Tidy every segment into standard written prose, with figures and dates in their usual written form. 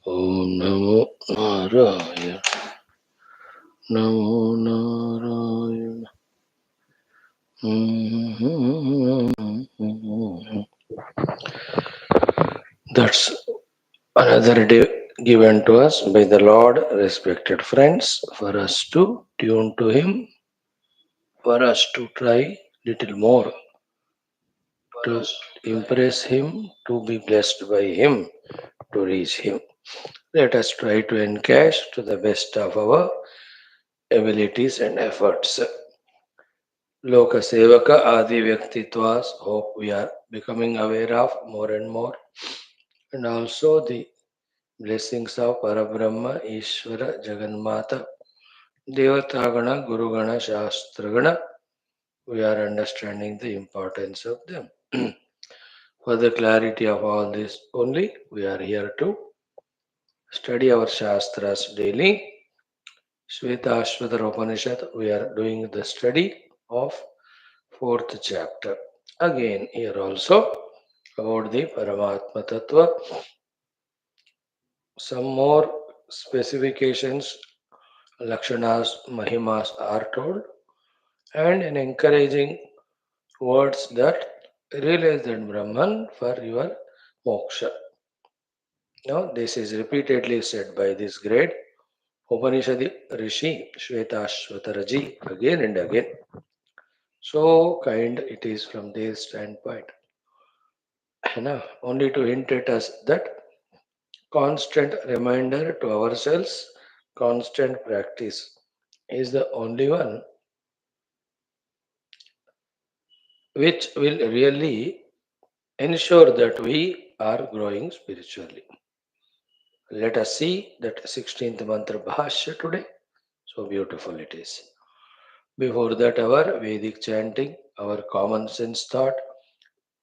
Om Namo Narayana. Namo Narayana. That's another day given to us by the Lord, respected friends, for us to tune to Him, for us to try little more to impress Him, to be blessed by Him, to reach Him. Let us try to encash to the best of our abilities and efforts. Loka Sevaka Adi Vyaktitwas, hope we are becoming aware of more and more. And also the blessings of Parabrahma, Ishvara, Jagannatha, Devatagana, Gurugana, Shastragana. We are understanding the importance of them. For the clarity of all this only, we are here to study our Shastras daily. Shwethashwathara Upanishad, we are doing the study of fourth chapter. Again, here also about the Paramatma Tattva. Some more specifications, Lakshanas, Mahimas are told, and in encouraging words that realize that Brahman for your moksha. Now, this is repeatedly said by this great Upanishadi Rishi Shwethashwathara ji again and again. So kind it is from their standpoint. Only to hint at us that constant reminder to ourselves, constant practice is the only one which will really ensure that we are growing spiritually. Let us see that 16th mantra Bhashya today. So beautiful it is. Before that, our Vedic chanting, our common sense thought,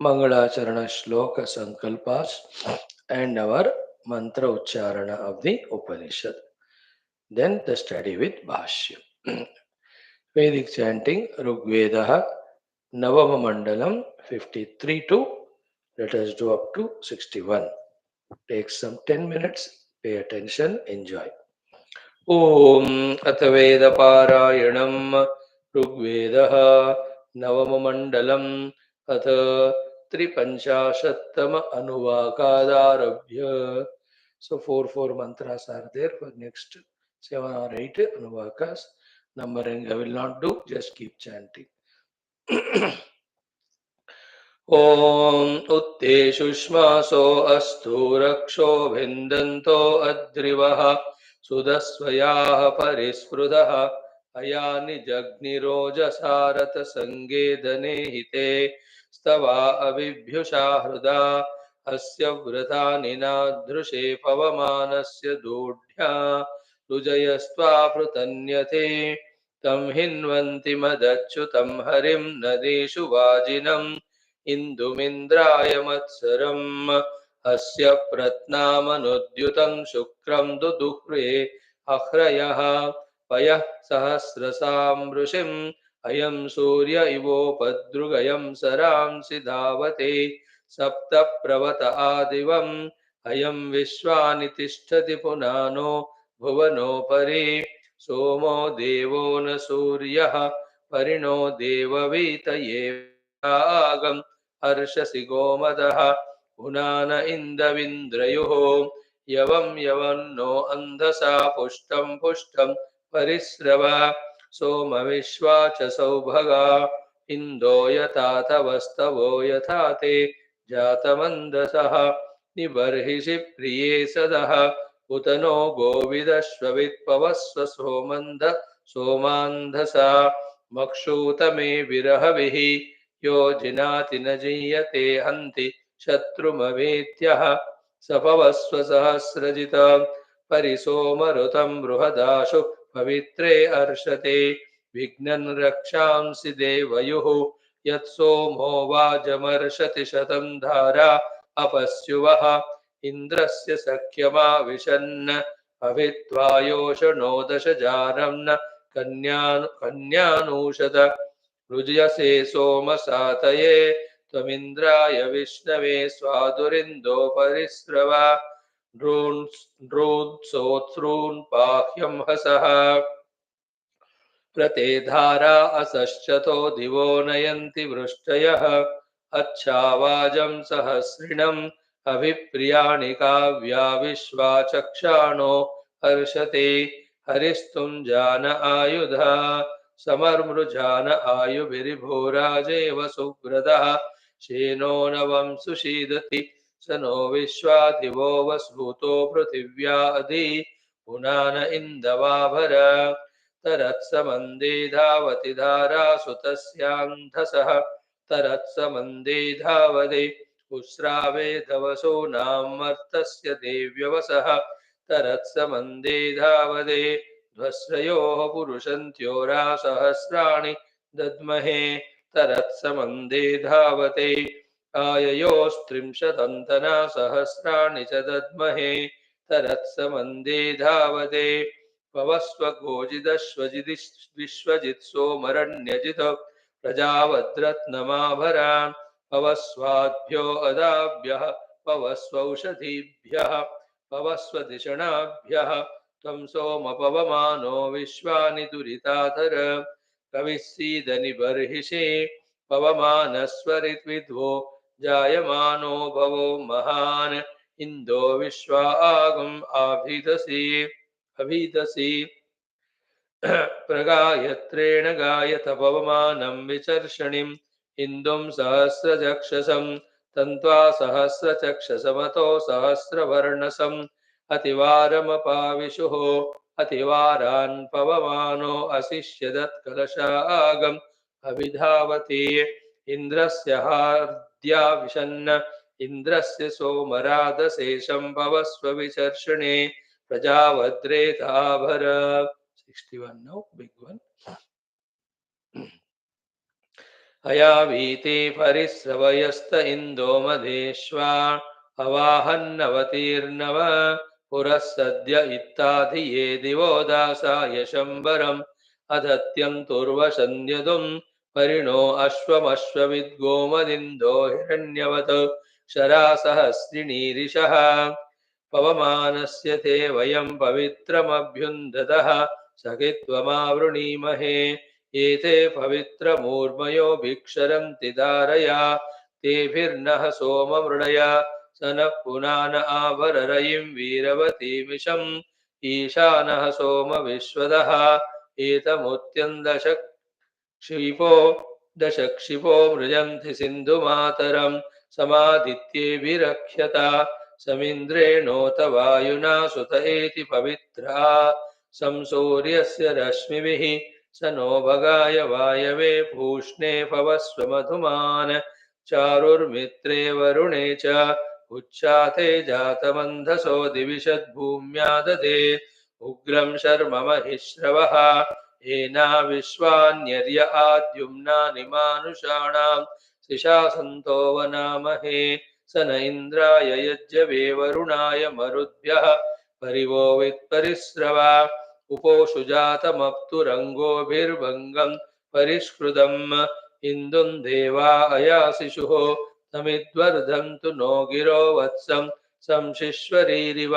Mangalacharana Shloka Sankalpas, and our mantra Ucharana of the Upanishad. Then the study with Bhashya. Vedic chanting Rigvedaha Navama Mandalam 53 to let us do up to 61. Take some 10 minutes, pay attention, enjoy. Om Ataveda Parayanam Rigvedaha Navama Mandalam Atha Tripanchashattama Anuvakadarabhya. So four mantras are there for next 7 or 8 anuvakas. Numbering I will not do, just keep chanting. ॐ उत्तेषुष्मासो अस्तु रक्षो भिन्दन्तो अद्रिवः सुदस्वयाः परिस्पृदः अयानि जग्निरोजसारथसङ्गे हिते स्तवा अविभ्युषा हृदा अस्य वृथानि नादृशे पवमानस्य दूढ्या रुजयस्त्वापृतन्यते तं हिन्वन्ति मदच्युतं हरिं नदीषु वाजिनम् इन्दुमिन्द्राय मत्सरम् अस्य प्रत्नामनुद्युतं शुक्रं दुदुह्रे अह्रयः पयः सहस्रसां ऋषिम् अयं सूर्य इवोपदृगयं सरांसि धावते सप्त प्रवत आदिवम् अयं विश्वानि तिष्ठति पुनानो भुवनोपरि सोमो देवो न सूर्यः परिणो देववीतये आगम् हर्षसि गोमदः पुनान इन्दविन्द्रयुः यवं यवन्नो अन्धसा पुष्टं पुष्टं परिस्रव सोमविश्वा च सौभगा इन्दो यथा तवस्तवो यथा ते जातमन्दसः निबर्हिषि प्रिये सदः उत नो गोविदश्ववित्पवस्व सोमान्धसा मक्षूतमे विरहविः यो जिनाति न जीयते हन्ति शत्रुमवेत्यः सपवस्व सहस्रजित परिसोमरुतं बृहदाशु पवित्रे अर्षते विघ्नन् रक्षांसि देवयुः यत्सोमो वाजमर्षति शतं धारा अपस्युवः इन्द्रस्य सख्यमाविशन् अभित्वायोषणो दशजानं न कन्यानूषद रुजयसे सोमसातये त्वमिन्द्राय विष्णवे स्वादुरिन्दो परिस्रव ड्रोत्सोत्सॄन् पाह्यं हसः प्रतेधारा असश्चतो दिवो नयन्ति वृष्टयः अच्छावाजं सहस्रिणम् अभिप्रियाणि काव्या विश्वा चक्षाणो हर्षते हरिस्तुञ्जान आयुधा समर्मृजान आयुभिर्भोराजेव सुव्रतः शेनो नवं सुषीदति स नो विश्वा दिवो वसूतो पृथिव्या अधि पुनान इन्दवाभर तरत्समन्दे धावति धारासु तस्यान्धसः तरत्समन्दे धावदे उस्रावे धवसूनां मर्तस्य देव्यवसः तरत्समन्दे धावदे ध्वस्रयोः पुरुषन्त्योरासहस्राणि दद्महे तरत्समन्दे धावते आययोस्त्रिंशदन्तना सहस्राणि च दद्महे तरत्समन्दे धावते पवस्वगोजिदश्वजिदिश्विश्वजित् सोमरण्यजित् प्रजावद्रत्नमाभरान् पवस्वाभ्यो अदाभ्यः पवस्वौषधीभ्यः पवस्वधिषणाभ्यः त्वं सोम पवमानो विश्वानि दुरिताधर कविस्सीदनि बर्हिषि पवमानस्वरिद्विद्वो जायमानो भवो महान् इन्दो विश्वा आगम् आभिदसि अभिदसि प्रगायत्रेण गायत पवमानं विचर्षणिम् इन्दुं सहस्रचक्षसं तन्त्वा सहस्रचक्षसमतो सहस्रवर्णसम् अतिवारमपाविशुः अतिवारान् पवमानो अशिष्यदत्कलशागम् अभिधावति इन्द्रस्य हार्द्या विशन्न इन्द्रस्य सोमराधशेषं भवस्व विचर्षणे प्रजावद्रेताभर 61 now, big one. अयावीते परिस्रवयस्त इन्दो मधेश्वा अवाहन्नवतीर्नव पुरस्सद्य इत्ताधि ये दिवो दासाय शम्बरम् अधत्यं तुर्वसन्यदुं परिणो अश्वमश्वविद्गोमदिन्दो हिरण्यवत् क्षरासहस्रिणीरिषः पवमानस्य ते वयं पवित्रमभ्युन्दतः सखित्वमावृणीमहे एते पवित्रमूर्मयो भिक्षरन्ति धारया तेभिर्नः सोममृडया स नः पुनान आवररयिं वीरवतीमिषम् ईशानः सोमविश्वदः एतमुत्यन्दश क्षिपो दशक्षिपो मृजन्ति सिन्धुमातरं समादित्येभिरक्ष्यता समिन्द्रेणोत वायुना सुत एति पवित्रा संसूर्यस्य रश्मिभिः स नो भगाय वायवे पूष्णे पवस्व मधुमान् चारुर्मित्रे वरुणे च उच्चाते जातमन्धसो दिविशद्भूम्या ददे उग्रं शर्म महिश्रवः येना विश्वान्यर्य आद्युम्नानि मानुषाणां शिशासन्तो वनामहे स न इन्द्राय यज्ञवे वरुणाय मरुद्भ्यः परिवो वित्परिस्रवा उपोषु जातमप्तुरङ्गोभिर्भङ्गं परिष्कृतम् इन्दुं देवा अयाशिषुः तमिद्वर्धन्तु नो गिरो वत्सं संशिश्वरीरिव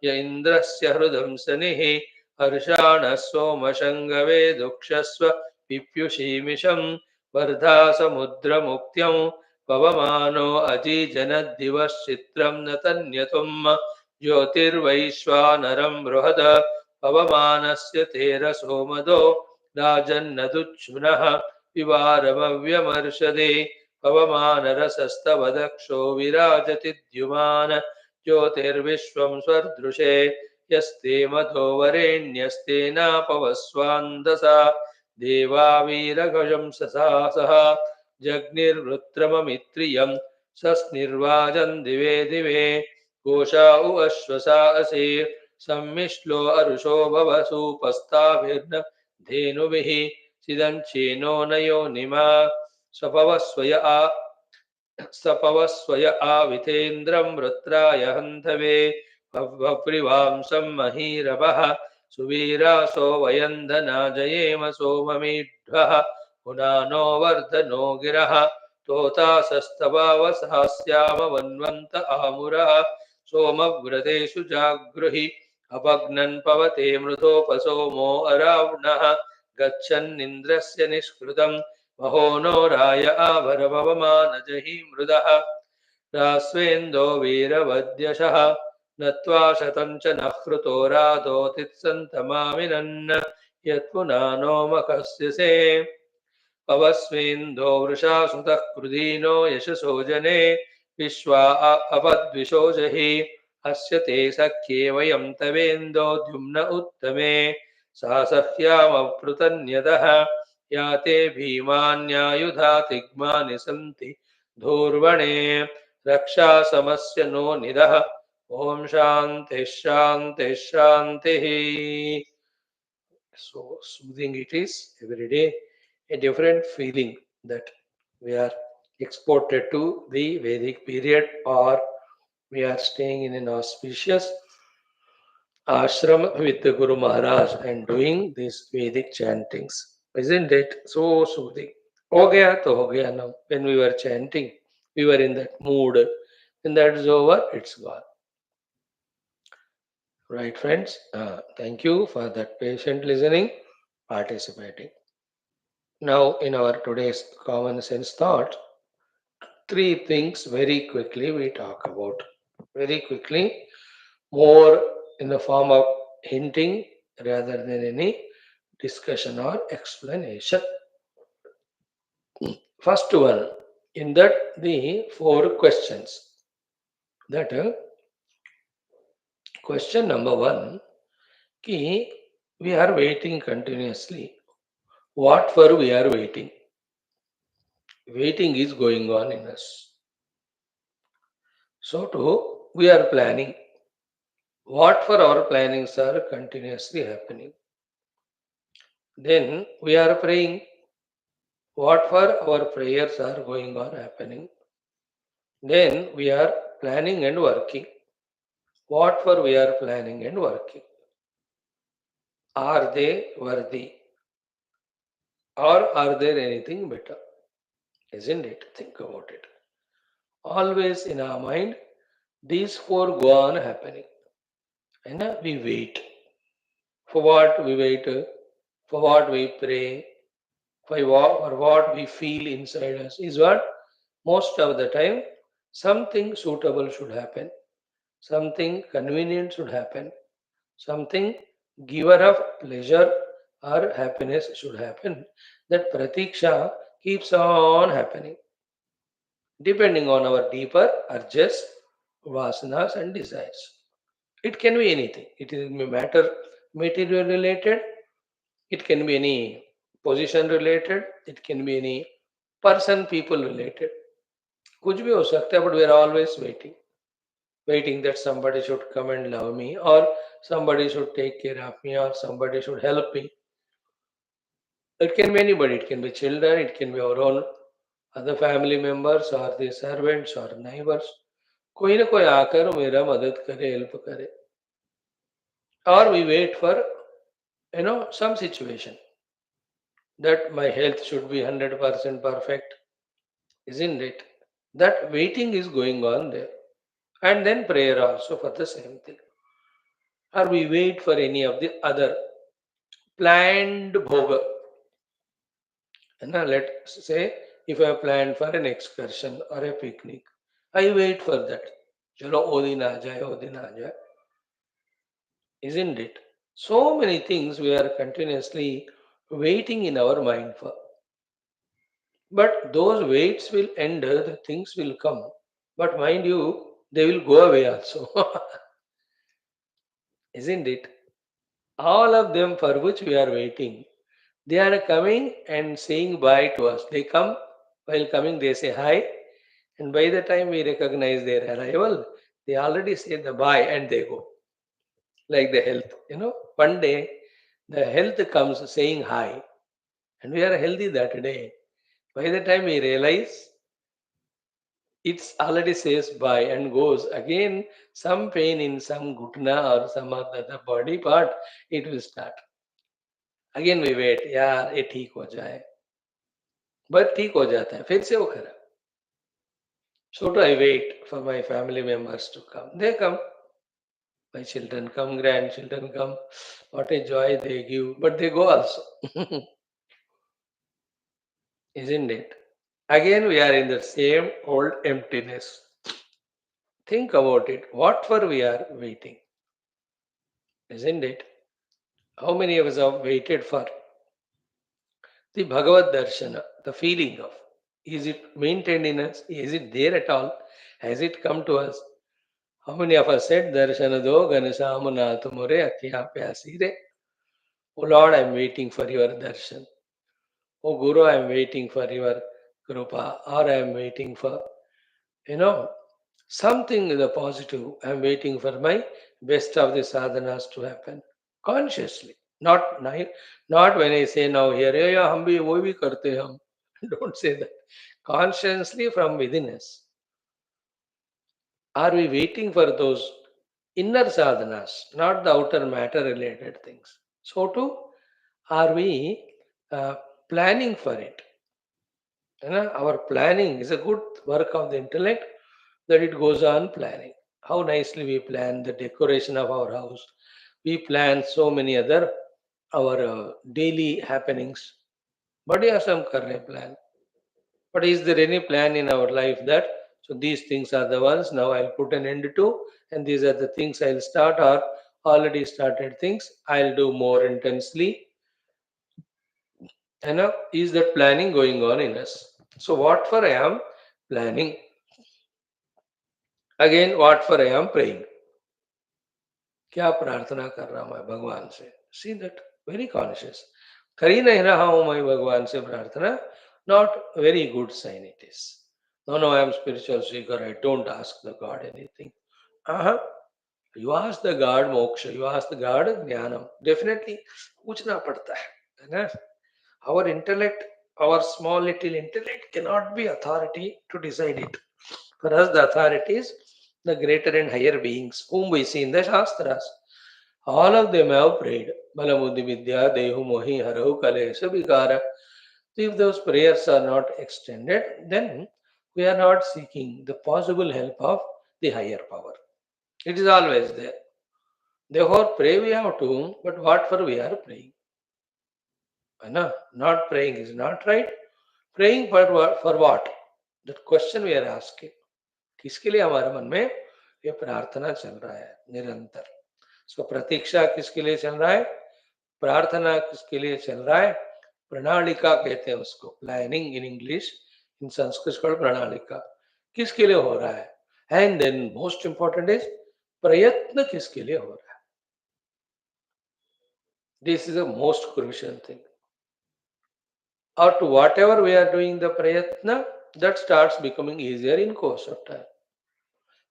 य इन्द्रस्य हृदं शनिः हर्षाणः सोमशङ्गवे दुक्षस्व पिप्युषीमिषं वर्धा समुद्रमुक्त्यं पवमानो अजीजनद्दिवश्चित्रं न तन्यतुम् ज्योतिर्वैश्वानरं बृहद पवमानस्य तेरसोमदो राजन्नदुच्छुनः विवारमव्यमर्षदे पवमानरसस्तवदक्षो विराजति द्युमान् ज्योतिर्विश्वं स्वर्दृशे यस्ते मधो वरेण्यस्तेनापवस्वान्दसा देवा वीरगजं ससासः जग्निर्वृत्रममित्रियं सस्निर्वाजन् दिवे दिवे कोशा उ अश्वसा असि सम्मिश्लो अरुषो भवसूपस्ताभिर्न धेनुभिः सिदञ्चेनो नयो निमा सपवस्वय आवितेन्द्रं वृत्राय हन्धवे भव्रिवांसं महीरवः सुवीरासो वयन्दना जयेम सोममीढ्वः पुनानो वर्धनो गिरः तोतासस्तवावसास्याम वन्वन्त आमुरः सोमव्रतेषु जागृहि अपग्नन् पवते मृतोपसोमो अरावणः गच्छन्निन्द्रस्य निष्कृतं महो नो राय आवरपवमानजहि मृदः रास्वेन्दो वीरवद्यशः नत्वा शतं च नः कृतो राधोतित्सन्तमामिनन् यत्पुनानो मकस्यसे पवस्वेन्दो वृषा सुतः कृधीनो यशसो जने विश्वा अपद्विषो जहि अस्य ते सख्ये वयं तवेन्दो द्युम्न उत्तमे सा सह्यामप्लुतन्यतः या ते भीमान्यायुधा तिग्मानि सन्ति धूर्वणे रक्षासमस्य नो निदः ॐ शान्तिः शान्तिः शान्तिः. So soothing it is every day, a different feeling that we are exported to the Vedic period, or we are staying in an auspicious ashram with the Guru Maharaj and doing these Vedic chantings. Isn't it so soothing? Ho gaya to ho gaya now. When we were chanting, we were in that mood. When that is over, it's gone. Right, friends? Thank you for that patient listening, participating. Now, in our today's common sense thought, three things very quickly we talk about. Very quickly, more in the form of hinting rather than any discussion or explanation. First one, in that the four questions. That question number one, ki we are waiting continuously. What for we are waiting? Waiting is going on in us. So too, we are planning. What for our plannings are continuously happening. Then we are praying. What for our prayers are going on happening. Then we are planning and working. What for we are planning and working. Are they worthy? Or are there anything better? Isn't it? Think about it. Always in our mind, these four go on happening. And we wait. For what we wait? For what we pray? For what we feel inside us is what most of the time something suitable should happen, something convenient should happen, something giver of pleasure or happiness should happen. That pratiksha keeps on happening depending on our deeper urges, vasanas, and desires. It can be anything. It is matter material related. It can be any position related. It can be any person people related. कुछ भी हो सकता है, but we are always waiting that somebody should come and love me, or somebody should take care of me, or somebody should help me. It can be anybody. It can be children. It can be our own other family members, or the servants, or neighbors. कोई ना कोई आकर मेरा मदद करे, help करे. Or we wait for some situation that my health should be 100% perfect, isn't it? That waiting is going on there. And then prayer also for the same thing. Or we wait for any of the other planned bhoga. And now let's say if I planned for an excursion or a picnic, I wait for that. Chalo odin aa jaye, odin aa jaye. Isn't it? So many things we are continuously waiting in our mind for. But those waits will end, the things will come. But mind you, they will go away also. Isn't it? All of them for which we are waiting, they are coming and saying bye to us. They come, while coming, they say hi, and by the time we recognize their arrival, they already say the bye and they go. Like the health, one day the health comes saying hi, and we are healthy that day. By the time we realize, it's already says bye and goes. Again, some pain in some gutna or some other body part, it will start. Again we wait, यार ये ठीक हो जाए, बस ठीक हो जाता है, फिर से वो खराब. So do I wait for my family members to come. They come. My children come, grandchildren come. What a joy they give. But they go also. Isn't it? Again, we are in the same old emptiness. Think about it. What for we are waiting? Isn't it? How many of us have waited for the Bhagavad Darshana, the feeling of? Is it maintained in us? Is it there at all? Has it come to us? How many of us said, Darshana do Ganeshamanatha More Atyapyasire? Oh Lord, I am waiting for your darshan. Oh Guru, I am waiting for your Krupa. Or I am waiting for, you know, something in the positive. I am waiting for my best of the sadhanas to happen. Consciously. Not when I say now here, "Yeah, yeah, hum bhi wo bhi karte hum." Don't say that. Consciously from within us. Are we waiting for those inner sadhanas, not the outer matter related things? So too, are we planning for it? Our planning is a good work of the intellect that it goes on planning. How nicely we plan the decoration of our house. We plan so many other our daily happenings. बढ़िया से हम कर रहे हैं plan. But is there any plan in our life that so these things are the ones now I'll put an end to, and these are the things I'll start or already started things I'll do more intensely. Is that planning going on in us? So what for I am planning? Again, what for I am praying? क्या प्रार्थना कर रहा हूं मैं भगवान से? See that very conscious. कर ही नहीं रहा हूं मैं भगवान से प्रार्थना. Not very good sign it is. No, no, I am spiritual seeker. I don't ask the God anything. Uh-huh. You ask the God moksha. You ask the God jnanam. Definitely, पूछना पड़ता है ना? Our intellect, our small little intellect cannot be authority to decide it. For us, the authority is the greater and higher beings whom we see in the Shastras. All of them have prayed. Balabuddhi Vidya, Dehu Mohi, Harahu, Kalesha, Vikara. If those prayers are not extended, then we are not seeking the possible help of the higher power. It is always there. Therefore, pray we have to, but what for we are praying? No, not praying is not right. Praying for what? That question we are asking. किसके लिए हमारे मन में ये प्रार्थना चल रहा है निरंतर? सो प्रतीक्षा किसके लिए चल रहा है? प्रार्थना किसके लिए चल रहा है? प्रणालिका कहते हैं उसको. Planning in English, in Sanskrit called प्रणालिका. किसके लिए हो रहा है? And then most important is प्रयत्न किसके लिए हो रहा है? This is the most crucial thing. Or to whatever we are doing the prayatna, that starts becoming easier in course of time.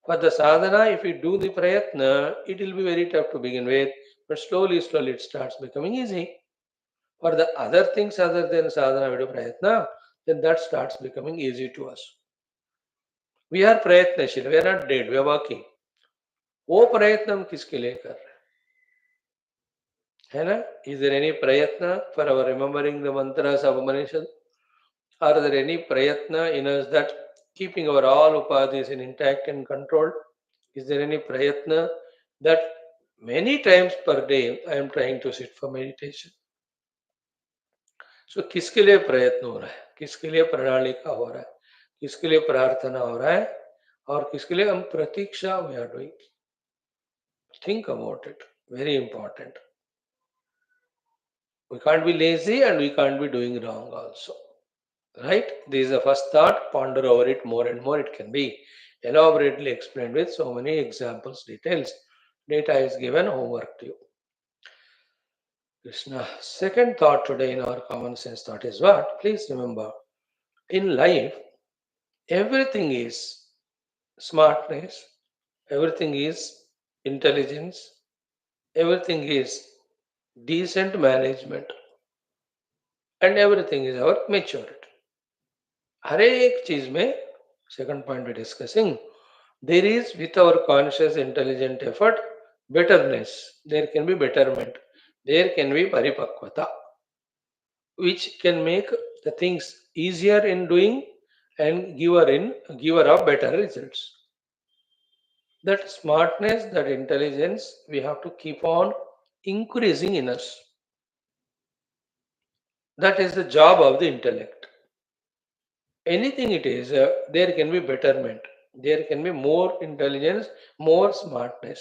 For the sadhana, if we do the prayatna, it will be very tough to begin with, but slowly, slowly it starts becoming easy. For the other things other than sadhana, we do prayatna, then that starts becoming easy to us. We are prayatnashil, we are not dead, we are working. वो प्रयत्न हम किसके लिए कर रहे हैं? है ना? Is there any prayatna for our remembering the mantras of Upanishad? Are there any prayatna in us that keeping our all upadhis in intact and controlled? Is there any prayatna that many times per day I am trying to sit for meditation? So किसके लिए प्रयत्न हो रहा है? किसके लिए प्रणालिका हो रहा है? किसके लिए प्रार्थना हो रहा है? और किसके लिए हम प्रतीक्षा we are doing? Think about it. Very important. We can't be lazy and we can't be doing wrong also. Right? This is the first thought. Ponder over it more and more. It can be elaborately explained with so many examples, details. Data is given, homework to you. Krishna. Second thought today in our common sense thought is what? Please remember, in life, everything is smartness, everything is intelligence, everything is decent management, and everything is our maturity. हर एक चीज में second point we're discussing, there is with our conscious intelligent effort betterness, there can be betterment, there can be paripakvata, which can make the things easier in doing and giver of better results. That smartness, that intelligence, we have to keep on increasing in us. That is the job of the intellect. Anything it is, there can be betterment. There can be more intelligence, more smartness.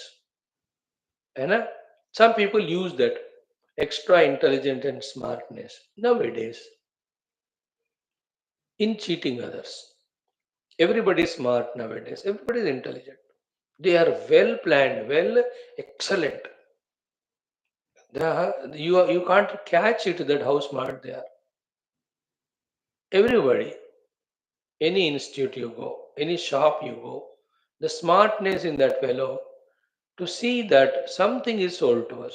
And some people use that extra intelligence and smartness nowadays in cheating others. Everybody is smart nowadays. Everybody is intelligent. They are well planned, well excellent. You can't catch it that how smart they are. Everybody, any institute you go, any shop you go, the smartness in that fellow to see that something is sold to us.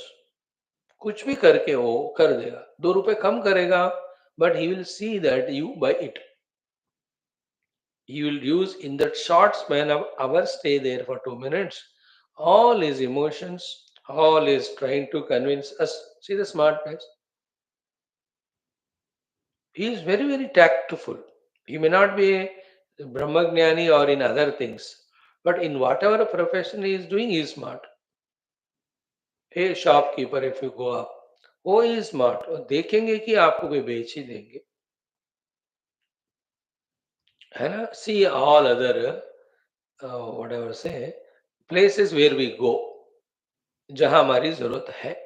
कुछ भी करके वो कर देगा, 2 रुपए कम करेगा, but he will see that you buy it. He will use in that short span of our stay there for 2 minutes all his emotions, all is trying to convince us. See the smartness. He is very, very tactful. He may not be a Brahmagnani or in other things, but in whatever profession he is doing, he is smart. A shopkeeper, if you go up, वो ही smart और देखेंगे कि आपको कोई बेच ही देंगे, है ना. See all other whatever say places where we go, जहां हमारी जरूरत है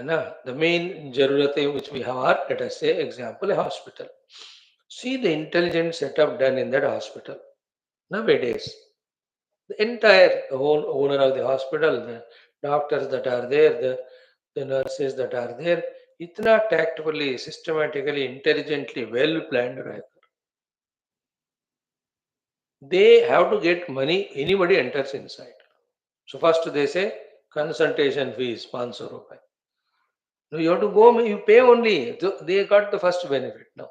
ना. The main जरूरतें which we have are, let us say example a hospital. See the intelligent setup done in that hospital nowadays. The entire owner of the hospital, the doctors that are there, the nurses that are there, इतना tactfully, systematically, intelligently, well planned रहता. They have to get money, anybody enters inside. So first they say consultation fees 500 rupees. No, you have to go, you pay only. So they got the first benefit now.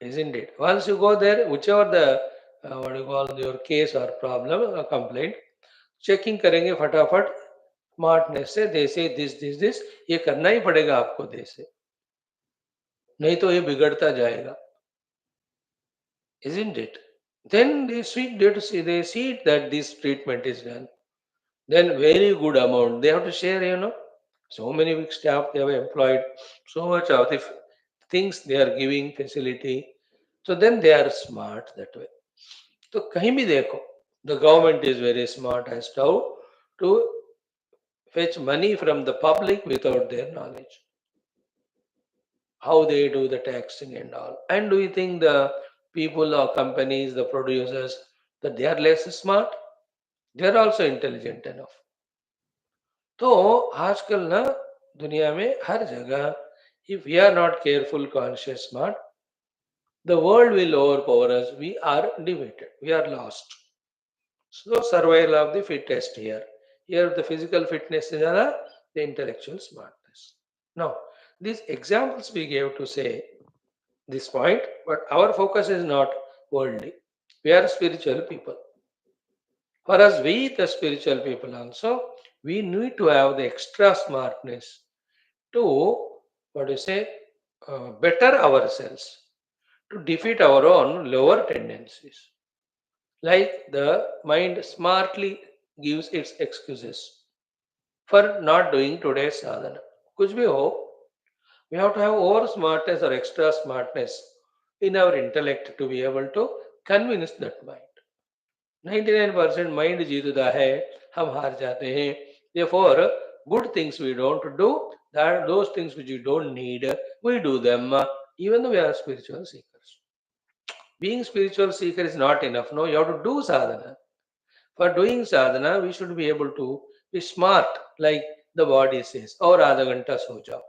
Isn't it? Once you go there, whichever the what you call your case or problem or complaint, checking करेंगे फटाफट. Smartness से दे से this ये करना ही पड़ेगा आपको दे से, नहीं तो ये बिगड़ता जाएगा. Isn't it? Then they see that this treatment is done. Then very good amount they have to share. So many big staff they have employed, so much of the things they are giving facility. So then they are smart that way. तो कहीं भी देखो, the government is very smart as to how to fetch money from the public without their knowledge. How they do the taxing and all. And do you think the people or companies, the producers, that they are less smart? They are also intelligent enough. तो आजकल ना दुनिया में हर जगह, if we are not careful, conscious, smart, the world will overpower us. We are defeated. We are lost. So survival of the fittest here. Here the physical fitness is the intellectual smartness. Now, these examples we gave to say this point, but our focus is not worldly. We are spiritual people. For us, we the spiritual people also, we need to have the extra smartness to, what do you say, better ourselves, to defeat our own lower tendencies. Like the mind smartly gives its excuses for not doing today's sadhana. कुछ भी हो, we have to have over smartness or extra smartness in our intellect to be able to convince that mind. 99% mind जीतता है, हम हार जाते हैं. Therefore, good things we don't do, that those things which we don't need, we do them, even though we are spiritual seekers. Being spiritual seeker is not enough. No, you have to do sadhana. For doing sadhana, we should be able to be smart, like the body says, or adha ghanta so jao.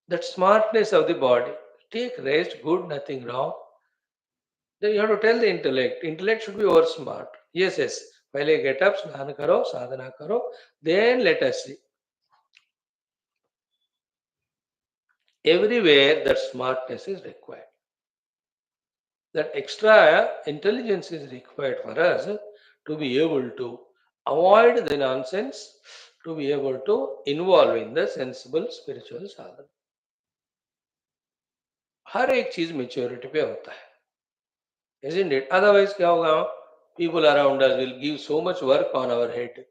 That smartness of the body. Take rest, good, nothing wrong. Then you have to tell the intellect. Intellect should be over smart. Yes, yes. Pehle get up, snan karo, sadhana karo. Then let us see. Everywhere that smartness is required. That extra intelligence is required for us to be able to avoid the nonsense, to be able to involve in the sensible spiritual sadhana. हर एक चीज maturity पे होता है, isn't it? Otherwise क्या होगा? People around us will give so much work on our head,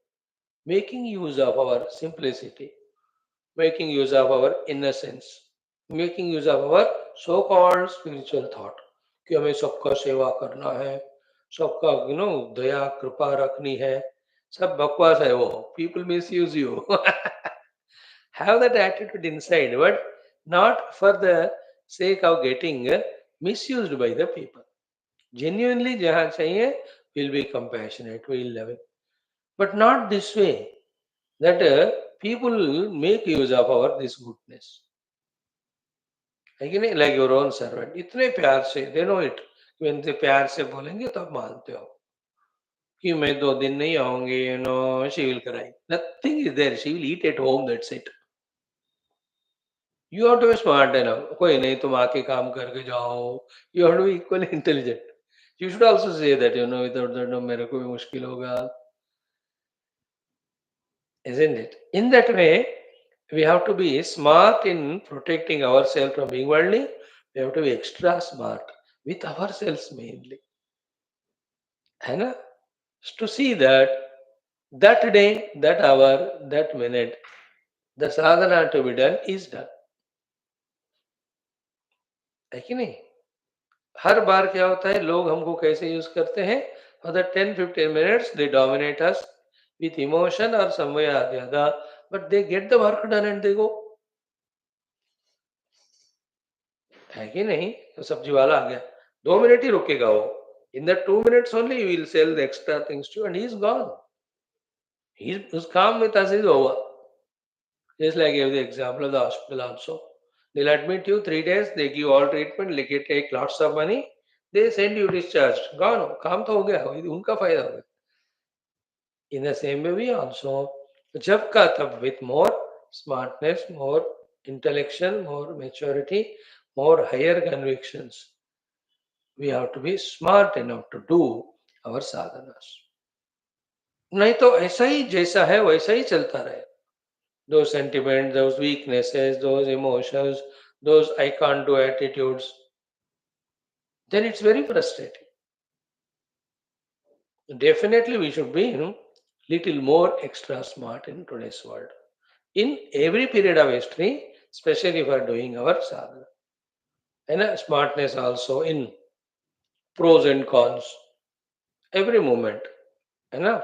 making use of our simplicity, making use of our innocence, making use of our so-called spiritual thought कि हमें सबका सेवा करना है, सबका दया कृपा रखनी है. सब बकवास है वो. People misuse you. Have that attitude inside, but not for the sake of getting misused by the people. Genuinely जहाँ चाहिए, will be compassionate, will loving, but not this way that people make use of our this goodness. है कि नहीं? Like your own servant, इतने प्यार से, they know it. When they प्यार से बोलेंगे तो आप मानते हो कि मैं 2 दिन नहीं आऊंगी, she will cry. Nothing is there. She will eat at home. That's it. You have to be smart enough. कोई नहीं, तुम आके काम करके जाओ. You have to be equally intelligent. You should also say that, without that, मेरे को भी मुश्किल होगा. Isn't it? In that way, we have to be smart in protecting ourselves from being worldly. We have to be extra smart with ourselves mainly. है ना? To see that day, that hour, that minute, the sadhana to be done is done. है कि नहीं? हर बार क्या होता है, लोग हमको कैसे यूज करते हैं? For the 10-15 minutes they dominate us with emotion or some way or the other, but they get the work done and they go. है कि नहीं? तो सब्जी वाला आ गया, 2 मिनट ही रुकेगा वो. In the 2 minutes only he will sell the extra things to you and he is gone. His calm with us is over. Just like I gave the example of the hospital also. They'll admit you 3 days, they give all treatment, they take lots of money, they send you discharged. Gone. काम तो हो गया, उनका फायदा हो गया. In the same way, we also, जब का तब with more smartness, more intellection, more maturity, more higher convictions, we have to be smart enough to do our sadhanas. नहीं तो ऐसा ही जैसा है वैसा ही चलता रहे. Those sentiments, those weaknesses, those emotions, those I can't do attitudes, then it's very frustrating. Definitely, we should be, little more extra smart in today's world. In every period of history, especially for doing our sadhana. And smartness also in pros and cons, every moment. And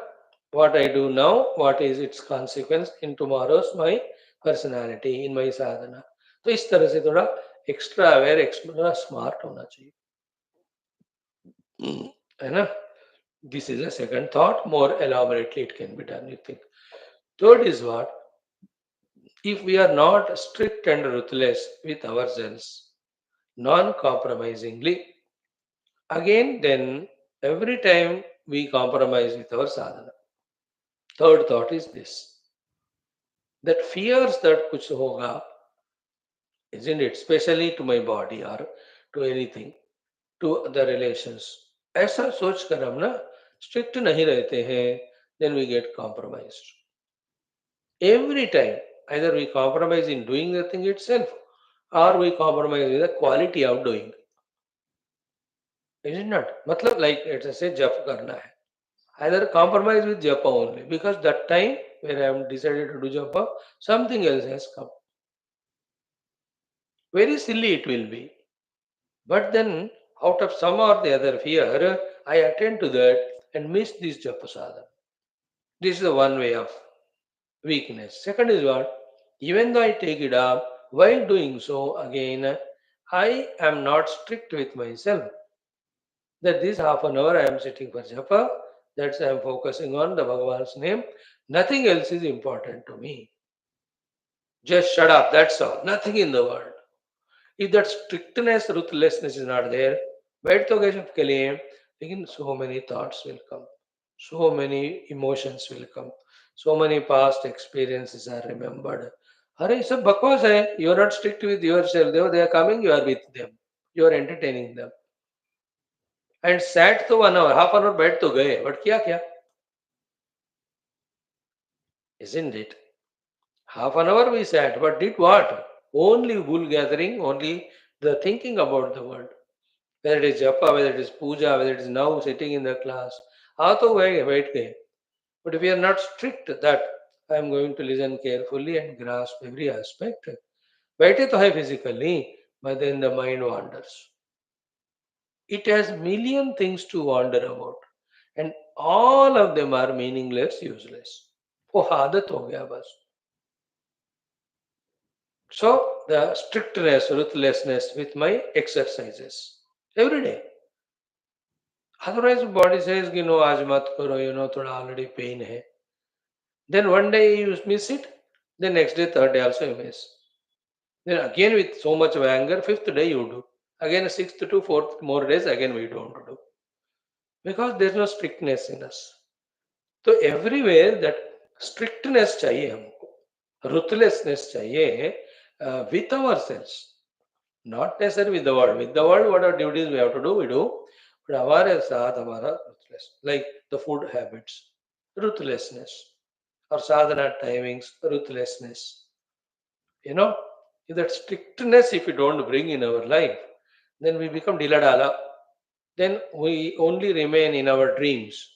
what I do now, what is its consequence in tomorrow's my personality, in my sadhana. तो इस तरह से थोड़ा extra aware, extra smart होना चाहिए. है ना? This is a second thought. More elaborately it can be done, you think. Third is what? If we are not strict and ruthless with ourselves, non-compromisingly, again then every time we compromise with our sadhana. Third thought is this, that fears that kuch hoga, isn't it? Especially to my body or to anything, to the relations. ऐसा सोच कर हम ना strict नहीं रहते हैं, then we get compromised. Every time, either we compromise in doing the thing itself or we compromise with the quality of doing. Is it not? मतलब like let's say japa करना है. Either compromise with japa only because that time when I am decided to do japa, something else has come. Very silly it will be. But then out of some or the other fear, I attend to that and miss this japa sadhana. This is the one way of weakness. Second is what? Even though I take it up, while doing so, again, I am not strict with myself. That this half an hour I am sitting for japa, that's I am focusing on the Bhagavan's name. Nothing else is important to me. Just shut up, that's all. Nothing in the world. If that strictness, ruthlessness is not there, बैठ तो गए सबके लिए, लेकिन so many thoughts will come, so many emotions will come, so many past experiences are remembered. अरे ये सब बकवास है. You are not strict with yourself. They are coming, you are with them. You are entertaining them. And sat तो 1 hour, half an hour बैठ तो गए, but किया क्या? Isn't it? Half an hour we sat, but did what? Only wool gathering, only the thinking about the word, whether it is japa, whether it is puja, whether it is now sitting in the class, तो wait गए. But if we are not strict that I am going to listen carefully and grasp every aspect, बैठे तो है physically, but then the mind wanders. It has million things to wander about, and all of them are meaningless, useless. वो आदत हो गया बस. So the strictness, ruthlessness with my exercises every day. Otherwise, body says, आज मत करो, थोड़ा already pain है. Then one day you miss it, the next day, third day also you miss. Then again with so much of anger, fifth day you do. Again sixth to fourth more days, again we don't do. Because there is no strictness in us. So everywhere that strictness चाहिए हमको, ruthlessness चाहिए with ourselves, not necessarily with the world. With the world, what are duties we have to do, we do. But हमारे साथ हमारा ruthless, like the food habits, ruthlessness, or sadhana timings, ruthlessness. If that strictness, if we don't bring in our life, then we become diladala. Then we only remain in our dreams.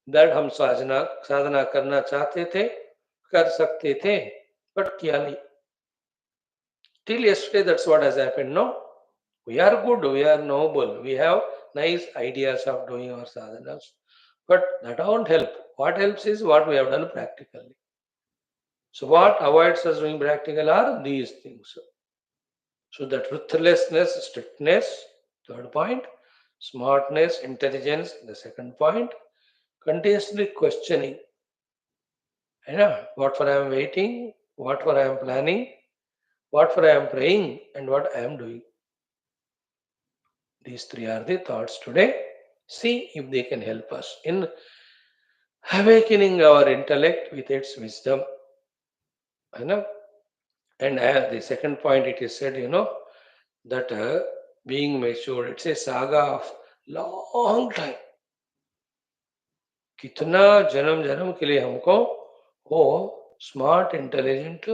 That हम साधना करना चाहते थे, कर सकते थे, but किया नहीं. Till yesterday, that's what has happened. No, we are good, we are noble, we have nice ideas of doing our sadhanas, but that won't help. What helps is what we have done practically. So what avoids us doing practical are these things. So that ruthlessness, strictness, third point, smartness, intelligence, the second point, continuously questioning. What for I am waiting, what for I am planning, what for I am praying, and what I am doing. These three are the thoughts today. See if they can help us in awakening our intellect with its wisdom. And the second point, it is said, that being mature, it's a saga of long time. कितना जन्म जन्म के लिए हमको वो smart intelligent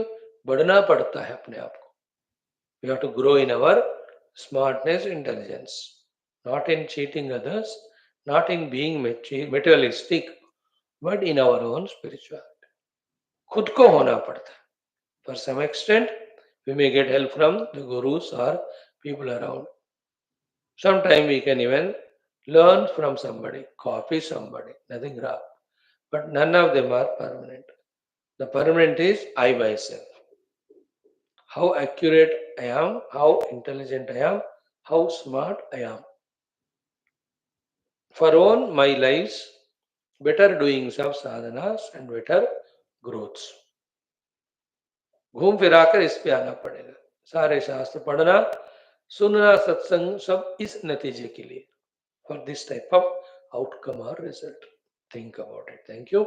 बढ़ना पड़ता है अपने आप को. We have to grow in our smartness, intelligence, not in cheating others, not in being materialistic, but in our own spirituality. खुद को होना पड़ता है. For some extent, we may get help from the gurus or people around. Sometimes we can even learn from somebody, copy somebody, nothing wrong. But none of them are permanent. The permanent is I myself. How accurate I am, how intelligent I am, how smart I am. For own my lives, better doings of sadhanas and better growths. घूम फिराकर इस पे आना पड़ेगा. सारे शास्त्र पढ़ना, सुनना, सत्संग सब इस नतीजे के लिए. For this type of outcome or result. Think about it. Thank you.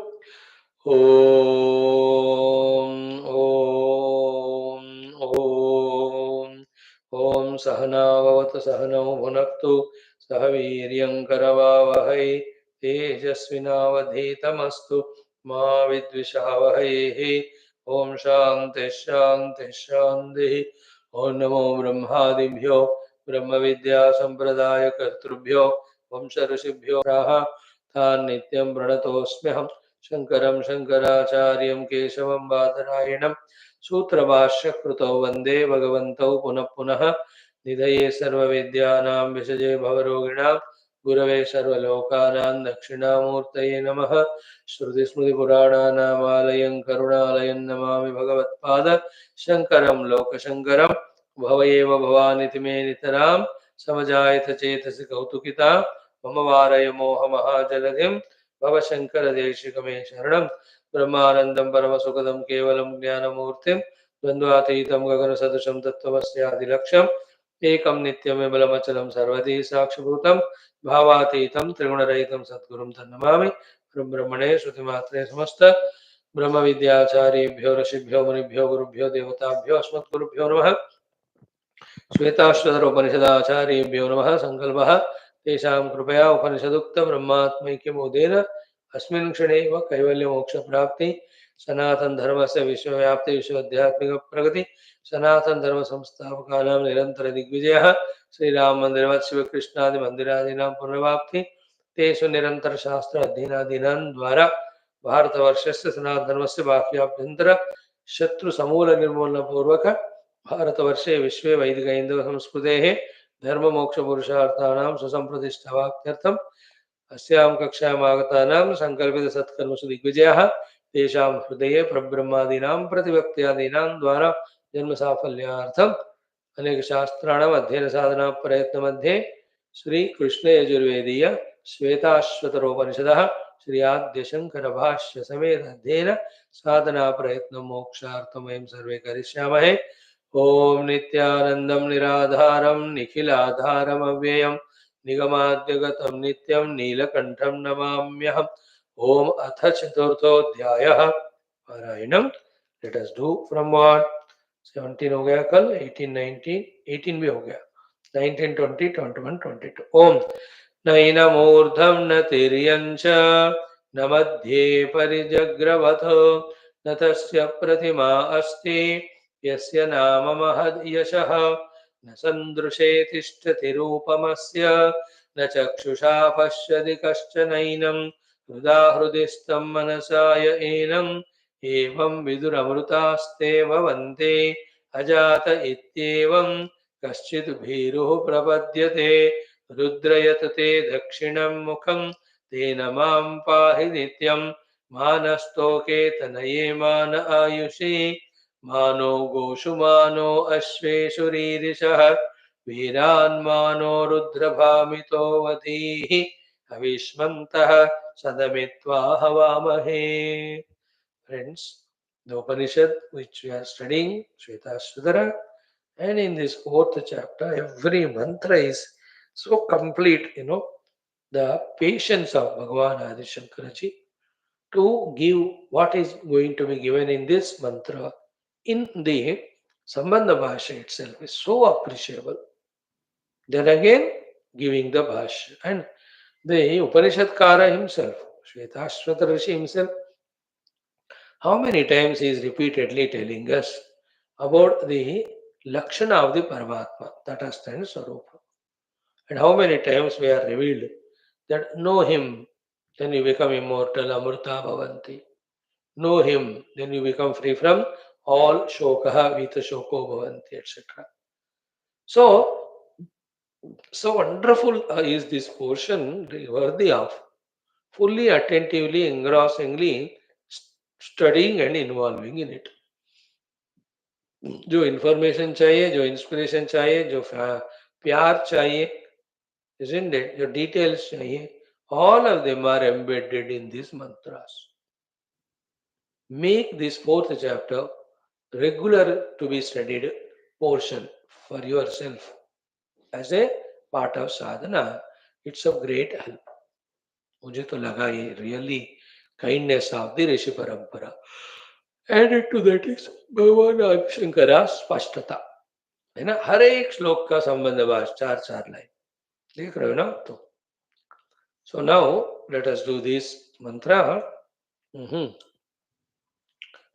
Om सहना भवतु सहनौ भुनक्तु सह वीर्यं करवावहै तेजस्विनावधीतमस्तु मा विद्विषावहैः. ओम शांति शांति शांति. ओम नमो ब्रह्मादिभ्यो ब्रह्म विद्या संप्रदाय कर्तृभ्यो वंश ऋषिभ्यो तान् नित्यं प्रणतोऽस्म्यहम्. शंकरं शंकराचार्यं केशवं बादरायणं सूत्रभाष्य कृतौ वंदे भगवन्तौ पुनः पुनः. निधये सर्वविद्यानां विषजे भवरोगिणां गुरवे सर्वलोकानां दक्षिणामूर्तये नमः. श्रुतिस्मृतिपुराणानामालयं करुणालयं नमामि भगवत्पाद शंकरं लोकशंकरं. भव एव भवानिति मे नितरां समजायत चेतसि कौतुकिता. मम वारय मोहमहाजलधिं भव शंकर देशिक मे शरणं. ब्रह्मानन्दं परमसुखदं केवलं ज्ञानमूर्तिं द्वन्द्वातीतं गगनसदृशं तत्त्वमस्यादिलक्ष्यम् एकं नित्यं विमलमचलं सर्वधी साक्षिभूतं भावातीतं त्रिगुणरहितं सद्गुरुं तन्नमामि. ब्रह्मणे श्रुतिमात्रे समस्त ब्रह्म विद्याचार्येभ्यो ऋषिभ्यो मुनिभ्यो गुरुभ्यो देवताभ्यो अस्मद्गुरुभ्यो नमः. श्वेताश्वतर उपनिषदाचार्येभ्यो नमः. संकल्पः तेषां कृपया उपनिषदुक्त ब्रह्मात्मैक्यबोधेन अस्मिन् क्षणे एव कैवल्य मोक्ष प्राप्ति सनातन धर्म से विश्वव्याप्ति विश्वाध्यात्मिक प्रगति सनातन धर्म संस्थापकानां निरंतर दिग्विजयः श्रीराम मंदिरवत् शिव कृष्णादि मंदिरादीनां पुनर्वाप्ति तेषु निरंतर शास्त्र अध्ययनादीनां द्वारा भारतवर्षस्य सनातन धर्मस्य बाह्याभ्यन्तर शत्रु समूल निर्मूलन पूर्वक भारतवर्षे विश्वे वैदिक हिंदू संस्कृतेः धर्म मोक्ष पुरुषार्थानां सुसंप्रतिष्ठावाप्त्यर्थम् अस्यां कक्षायाम् आगतानां संकल्पित सत्कर्मसु दिग्विजयः तेषां हृदये प्रब्रह्मादीनां प्रतिभक्त्यादीनां द्वारा जन्म साफल्यार्थम् अनेक शास्त्राणाम् अध्ययन साधना प्रयत्न मध्ये श्री कृष्ण यजुर्वेदीय श्वेताश्वतरोपनिषदः श्री आद्य शंकर भाष्य समेत अध्ययन साधना प्रयत्न मोक्षार्थं वयं सर्वे करिष्यामहे। ओम नित्यानंदं निराधारं निखिलाधारम् अव्ययम् निगमाद्यगतं नित्यं नीलकंठं नमाम्यहम्। ओम अथ चतुर्थोऽध्यायः पारायणम्। Let us do from what 17 हो गया कल, 18 19 18 भी हो गया, 19 20 21 22। ओम नैनमूर्धं न तिर्यञ्च न मध्ये परिजग्रवथो न तस्य प्रतिमा अस्ति यस्य नाम महद्यशः न सन्दृशे तिष्ठति रूपमस्य न चक्षुषा पश्यति कश्चनैनं हृदा हृदि स्तं मनसा य एनम् एवं विदुरमृतास्ते भवन्ति अजात इत्येवं कश्चित् भीरुः प्रपद्यते रुद्रयत ते दक्षिणं मुखं तेन मां पाहि नित्यं मानस्तोके तनये मान आयुषि मानो गोषु मानो अश्वेषु रीरिषः वीरान्मानो रुद्रभामितो वधीः हविष्मन्तः सदमित्वा हवामहे। Friends, the Upanishad which we are studying, Shwethashwathara, and in this fourth chapter, every mantra is so complete, the patience of Bhagavan Adi Shankaraji to give what is going to be given in this mantra in the Sambandha Bhashya itself is so appreciable. Then again, giving the Bhashya. And the Upanishadkara himself, Shwethashwathara Rishi himself, how many times he is repeatedly telling us about the Lakshana of the Paramatma, that stands Sarupa. And how many times we are revealed that know him, then you become immortal, Amrita Bhavanti. Know him, then you become free from all Shokaha, Vita Shoko Bhavanti, etc. So, so wonderful is this portion, worthy of fully, attentively, engrossingly studying and involving in it. जो information चाहिए, जो inspiration चाहिए, जो प्यार चाहिए, isn't it? जो details चाहिए, all of them are embedded in these mantras. Make this fourth chapter regular to be studied portion for yourself as a part of sadhana. It's of great help. मुझे तो लगा ये really kindness of the ऋषि परंपरा. Added to that is भगवान आदि शंकरा स्पष्टता, है ना. हर एक श्लोक का संबंध भाष चार चार लाइन देख रहे हो ना तो. So now let us do this मंत्र.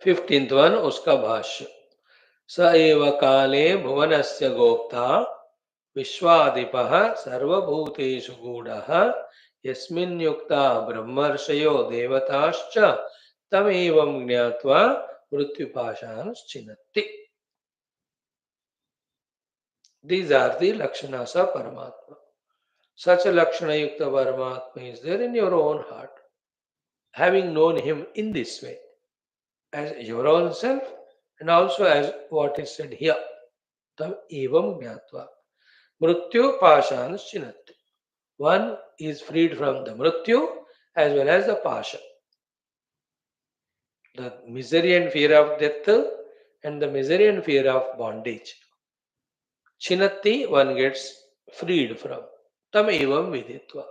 15th वन, उसका भाष्य. स एव काले भुवनस्य गोप्ता विश्वादिपः सर्वभूतेषु गूढः यस्मिन् युक्ता ब्रह्मर्षयो देवताश्च तमेवं ज्ञात्वा मृत्युपाशांश्चिनत्ति. These are the lakshanas of Paramatma. Such a lakshana yukta Paramatma is there in your own heart. Having known him in this way, as your own self, and also as what is said here, tam evam jnatva mrityu pashanschinatti. One is freed from the mrityu as well as the pasha, the misery and fear of death and the misery and fear of bondage. Chinatti, one gets freed from. Tam evam viditva.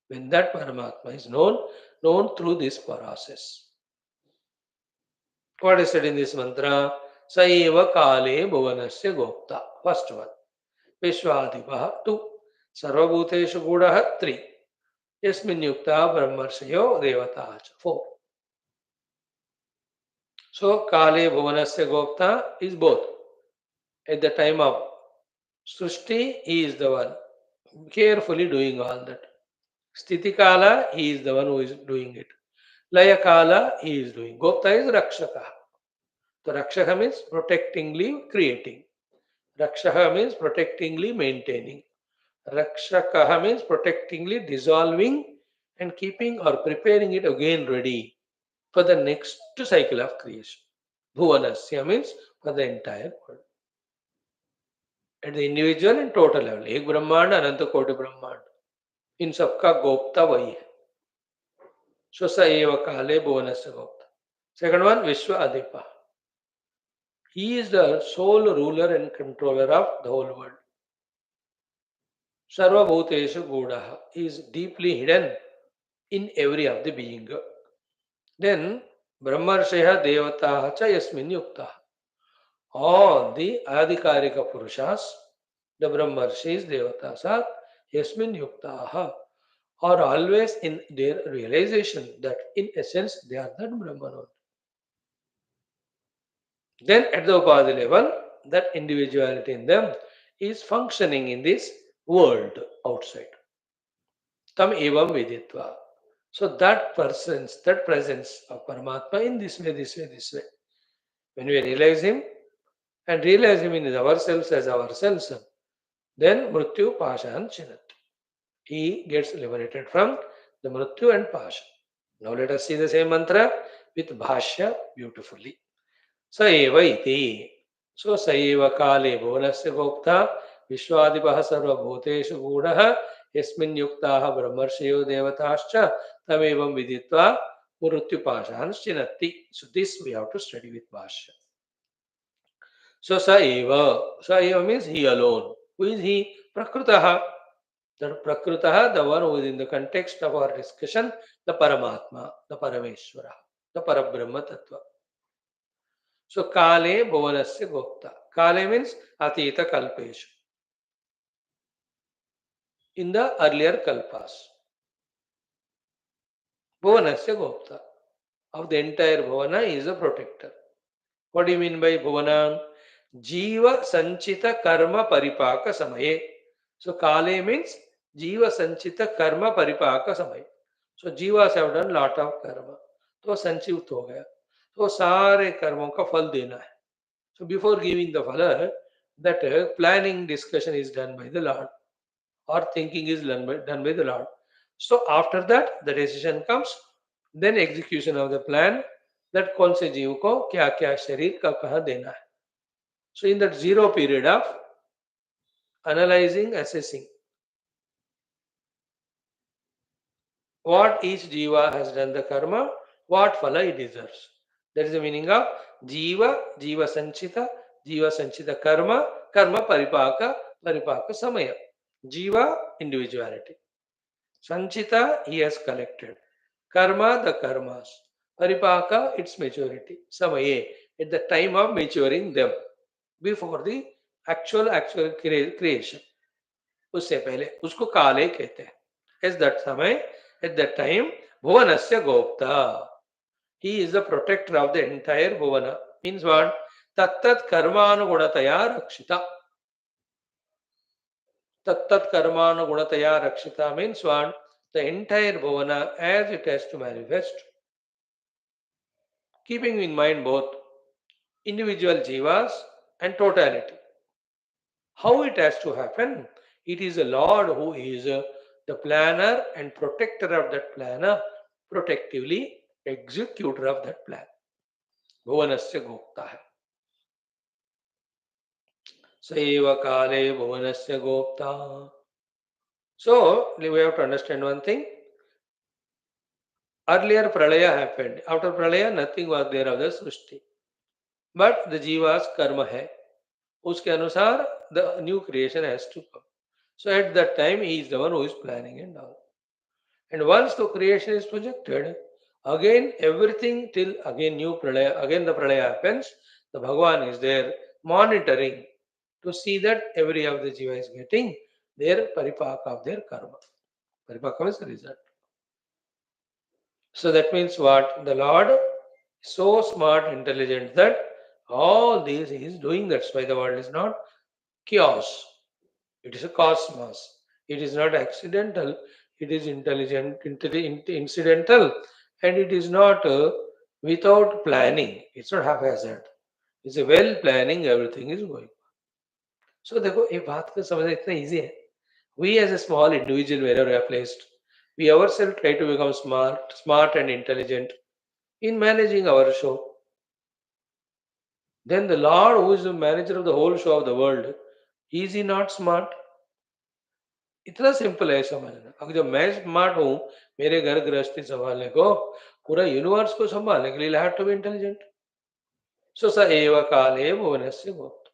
When that Paramatma is known through this process. What is said in this mantra? Saiva kale bhuvanasya gopta. First one. Vishwadipaha 2. Sarvabhuteshu gudaha 3. Yasmin Yukta Brahmarshyo Devata. 4. So Kale Bhuvanasya Gopta is both. At the time of Srishti, he is the one carefully doing all that. Sthiti Kala, he is the one who is doing it. Laya Kala, he is doing. Gopta is Rakshaka. So Rakshaka means protectingly creating. Rakshaka means protectingly maintaining. Rakshaka means protectingly dissolving and keeping or preparing it again ready for the next cycle of creation. Bhuvanasya means for the entire world. At the individual and total level. Ek Brahmand, Ananta Koti Brahmand. इन सबका गोप्ता वही है. So sa eva kale bhuvanasya gopta. Second one, Vishwa Adipa. He is the sole ruler and controller of the whole world. Sarva Bhuteshu Gudaha. He is deeply hidden in every of the being. Then Brahmarshaya Devataha cha Yasmin Yukta. All the Adhikarika Purushas, the Brahmarshis, Devatas are Yasmin Yuktaha, are always in their realization that in essence they are that Brahman. Then at the Upadhi level, that individuality in them is functioning in this world outside. Tam evam viditva. So that presence of Paramatma in this way, this way, this way. When we realize him and realize him in ourselves as ourselves, then mrityu pashan chinat. He gets liberated from the mrityu and pasha. Now let us see the same mantra with Bhashya beautifully. Sa eva iti. So sa eva kale bhuvanasya gopta vishwadipah sarva bhuteshu gudaha yasmin yuktaha brahmarshyo devatascha tamevam viditva mrityu pashan chinatti. So this we have to study with Bhashya. So sa eva means he alone. Who is he? Prakrutaha. That Prakrutaha, the one who is in the context of our discussion, the Paramatma, the Parameshwara, the Parabrahma Tattva. So Kale Bhuvanasya Gopta. Kale means Atita Kalpeshu. In the earlier Kalpas. Bhuvanasya Gopta. Of the entire Bhuvana is a protector. What do you mean by Bhuvana? Jiva Sanchita Karma Paripaka Samaye. So Kale means Jiva Sanchita Karma Paripaka Samaye. So Jivas have done lot of karma. तो संचित हो गया. तो सारे कर्मों का फल देना है. So before giving the phala, that planning discussion is done by the Lord, or thinking is done by the Lord. So after that, the decision comes, then execution of the plan, that कौन से जीव को क्या क्या शरीर का कहाँ देना है. So in that zero period of analyzing, assessing what each jiva has done the karma, what phala it deserves. That is the meaning of jiva, jiva sanchita karma, karma paripaka, paripaka samaya. Jiva, individuality. Sanchita, he has collected. Karma, the karmas. Paripaka, its maturity. Samaye, at the time of maturing them. Before the actual creation. उससे पहले उसको काले कहते हैं. At that समय, at that time, Bhuvanasya Gopta. He is the protector of the entire Bhuvana. Means what? Tattat karmanugunataya rakshita. Tattat karmanugunataya rakshita means what? The entire Bhuvana as it has to manifest. Keeping in mind both individual jivas and totality. How it has to happen? It is the Lord who is the planner and protector of that planner, protectively executor of that plan. Bhuvanasya Gopta hai. Saiva Kale Bhuvanasya Gopta. So, we have to understand one thing. Earlier Pralaya happened. After Pralaya, nothing was there of the Srishti. But the Jiva's karma hai. Uske anusar, the new creation has to come. So at that time, he is the one who is planning and all. And once the creation is projected, again everything till again new pralaya, again the pralaya happens, the Bhagavan is there monitoring to see that every of the jiva is getting their paripaka of their karma. Paripaka is the result. So that means what? The Lord is so smart, intelligent that all these He is doing. That's why the world is not chaos. It is a cosmos. It is not accidental. It is intelligent, incidental, and it is not without planning. It's not haphazard. It's a well planning. Everything is going. So देखो ये बात को समझना इतना easy है. We as a small individual wherever we are placed, we ourselves try to become smart and intelligent in managing our show. Then the Lord, who is the manager of the whole show of the world, is he not smart? इतना simple है समझना. अगर जब मैं smart हूँ मेरे घर गृहस्थी संभालने को, पूरा यूनिवर्स को संभालने के लिए, I have to be intelligent. So स एव काले भुवनस्य गोप्ता.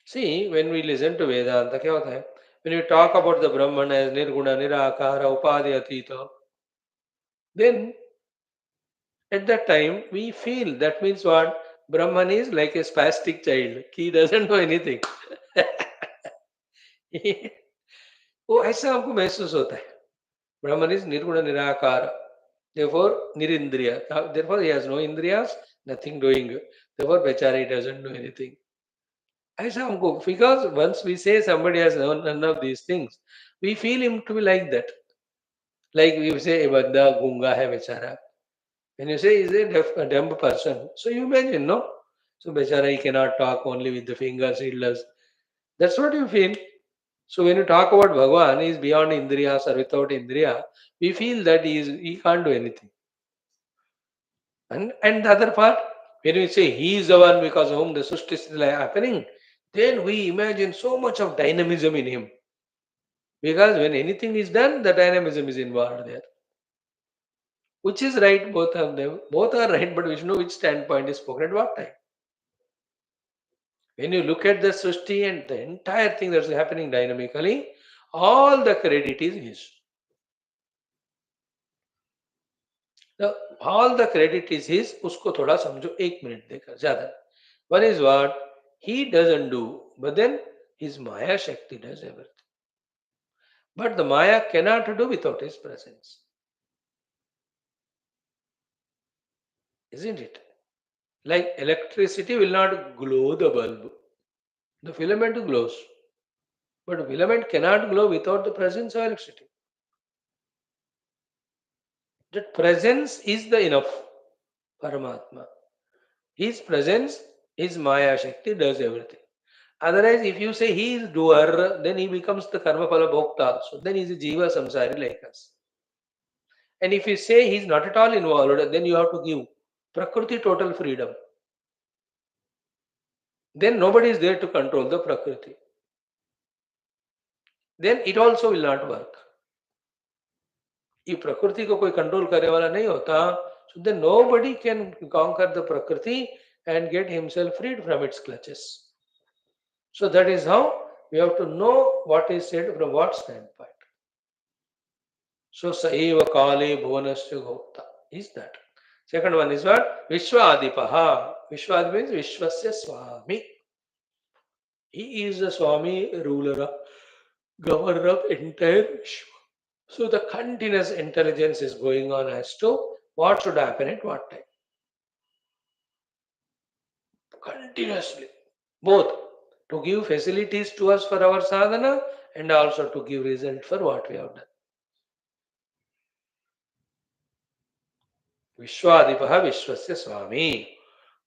See, when we listen to Vedanta, क्या होता है? When you talk about the Brahman as Nirguna, Nirakara, Upadhi Atita, then at that time we feel that means what? Brahman is like a spastic child. He doesn't know anything. वो ऐसा हमको महसूस होता है. Brahman is Nirguna Nirakara. Therefore, Nirindriya. Therefore, he has no Indriyas, nothing doing. Therefore, Bechara, he doesn't do anything. ऐसा हमको, because once we say somebody has none of these things, we feel him to be like that. Like we say, a Banda Gunga hai Bechara. When you say, is a dumb person, so you imagine, no? So, Bechara, he cannot talk only with the fingers, he does. That's what you feel. So, when you talk about Bhagavan, he is beyond Indriyas or without Indriya, we feel that he can't do anything. And the other part, when we say he is the one because of whom the Srishti is happening, then we imagine so much of dynamism in him. Because when anything is done, the dynamism is involved there. Which is right, both of them. Both are right, but we should know which standpoint is spoken at what time. When you look at the Srishti and the entire thing that's happening dynamically, all the credit is his. All the credit is his. उसको थोड़ा समझो, 1 minute देकर ज़्यादा. One is what he doesn't do, but then his Maya Shakti does everything. But the Maya cannot do without his presence. Isn't it? Like electricity will not glow the bulb. The filament glows. But filament cannot glow without the presence of electricity. That presence is the enough Paramatma. His presence, his Maya Shakti does everything. Otherwise, if you say he is doer, then he becomes the karma phala bhokta. So then he is a jiva samsari like us. And if you say he is not at all involved, then you have to give Prakriti total freedom. Then nobody is there to control the Prakriti. Then it also will not work. If Prakriti को कोई control करने वाला नहीं होता, so then nobody can conquer the Prakriti and get himself freed from its clutches. So that is how we have to know what is said from what standpoint. So Saeva Kale Bhuvanasya Gopta is that. Second one is what? Vishwadipaha. Vishwad means Vishwasya Swami. He is the Swami, ruler, governor of entire Vishwa. So the continuous intelligence is going on as to what should happen at what time. Continuously. Both to give facilities to us for our sadhana and also to give result for what we have done. Vishwadipaha Vishwasya Swami.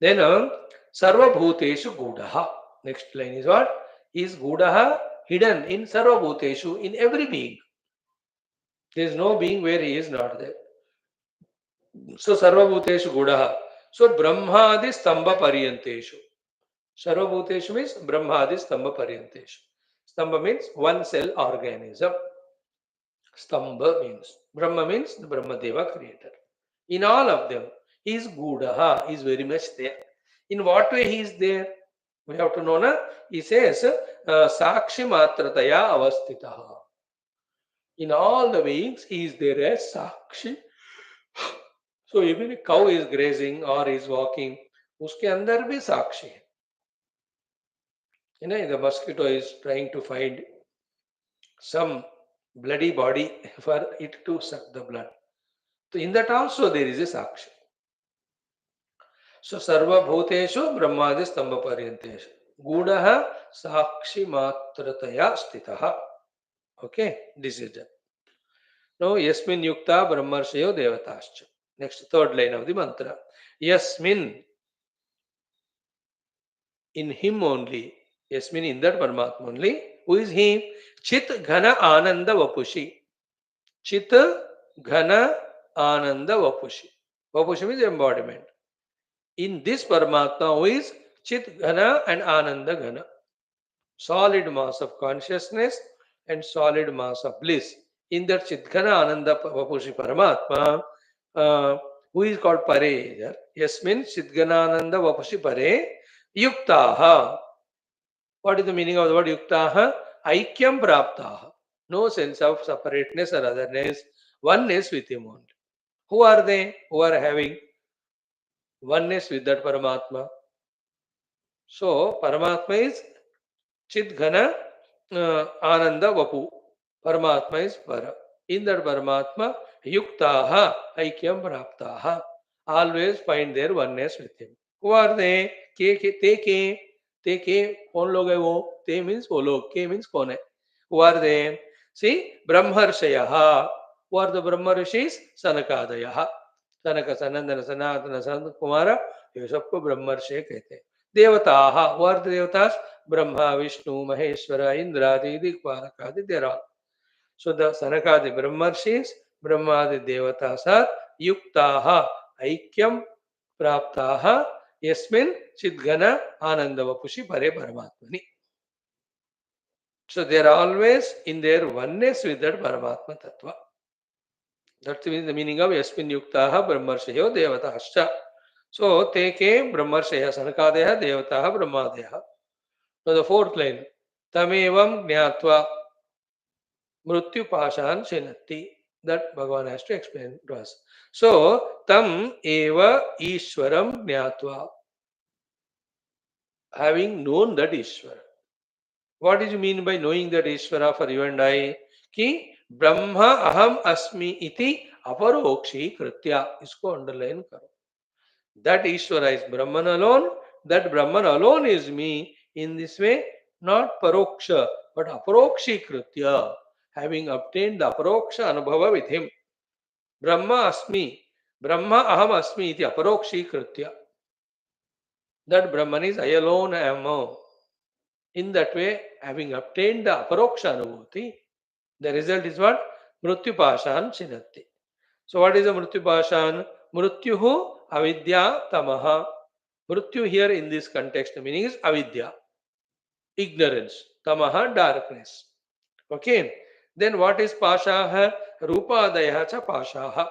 Then Sarva Bhuteshu Gudaha. Next line is what? Is Gudaha hidden in Sarva Bhuteshu, in every being. There is no being where he is not there. So Sarva Bhuteshu Gudaha. So Brahmadi Stambha Paryanteshu. Sarva Bhuteshu means Brahmadi Stambha Paryanteshu. Stambha means one cell organism. Stambha means Brahma means the Brahmadeva creator. In all of them, he is Gudaha, he is very much there. In what way he is there? We have to know, na? He says, Sakshi Matrataya Avastitaha. In all the beings, he is there as Sakshi. So even a cow is grazing or is walking, uske andar bhi Sakshi hai. You know, the mosquito is trying to find some bloody body for it to suck the blood. So in that also there is a sakshi. So sarva bhuteshu brahmadi stambha paryanteshu gudaha sakshi matrataya stitaha. Okay, this is it. Now yasmin yukta brahmarshayo devatascha. Next, third line of the mantra. Yasmin, in him only. Yasmin, in that Paramatma only. Who is he? Chit ghana ananda vapushi. Chit ghana ananda vapushi. Vapushi means embodiment. In this Paramatma, who is Chit ghana and Ananda ghana. Solid mass of consciousness and solid mass of bliss. In that Chit ghana Ananda vapushi Paramatma, who is called Pare here. Yasmin Chit ghana Ananda vapushi Pare Yuktaha. What is the meaning of the word yuktaha? Aikyam praptaha. No sense of separateness or otherness. Oneness with him only. Who are they? Who are having oneness with that Paramatma? So, Paramatma is Chit Ghana Ananda Vapu. Paramatma is Para. In that Paramatma, Yuktaha Aikyam praptaha. Always find their oneness with him. Who are they? ते के कौन लोग है वो ते means वो लोग के मीन्स कौन है who are they see brahmarshayah who are the brahma rishis sanakadayah sanaka sanandana sanatana sanat kumara ये सबको ब्रह्मर्षि कहते हैं देवताः who are the devatas brahma vishnu maheshwara indradi dikpalakadi they are all so the sanakadi brahmarshis brahmadi devatas are yuktaः aikyam praptaः yasmin chidgana anandavapushi pare paramatmani. So they are always in their oneness with that Paramatma Tattva. That's the meaning of Yasmin Yuktaha Brahmarshayo Devatascha. So te ke Brahmarshaya Sanakadeha Devataha Brahmadeha. Now the fourth line. Tamevam Jnatva Mrityu Pashan Shinati. That Bhagavan has to explain to us. So Tam Eva Ishwaram Jnatva. Having known that Ishvara. What did you mean by knowing that Ishvara for you and I? Ki Brahma Aham Asmi iti aparokshi kritya. इसको underline करो. That Ishvara is Brahman alone. That Brahman alone is me. In this way, not paroksha, but aparokshi kritya. Having obtained the aparoksha anubhava with him. Brahma Asmi. Brahma Aham Asmi iti aparokshi kritya. That Brahman is I alone am. In that way, having obtained the aparoksha anubhuti, the result is what? Mrityupashan chinatti. So what is a Mrityupashan? Mrityuhu avidya tamaha. Mrityu here in this context, the meaning is avidya, ignorance. Tamaha, darkness. Okay. Then what is pashaha? Rupadaya cha pashaha.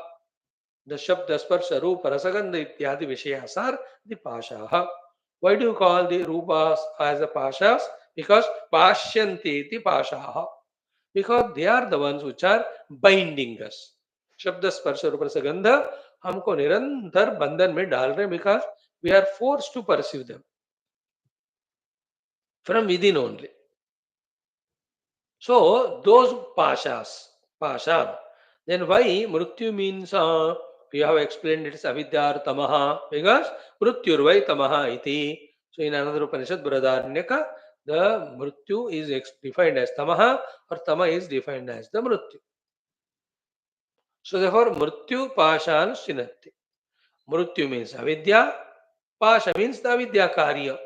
The shabda sparsha rupa rasagandha ityadi vishayas are the pashaha. Why do you call the rupas as the pashas? Because pashyanti iti pashaha. Because they are the ones which are binding us. शब्द स्पर्श रूप रसगंध हमको निरंतर बंधन में डाल रहे because we are forced to pursue them from within only. So those pashan. Then why mrityu means we have explained it is avidyar tamaha because mrityurvai tamaha iti. So in another Upanishad, Bradaranyaka, the mrityu is defined as tamaha or tama is defined as the mrityu. So therefore, mrityu pashan shinatti. Mrityu means avidya, pasha means the avidya karya.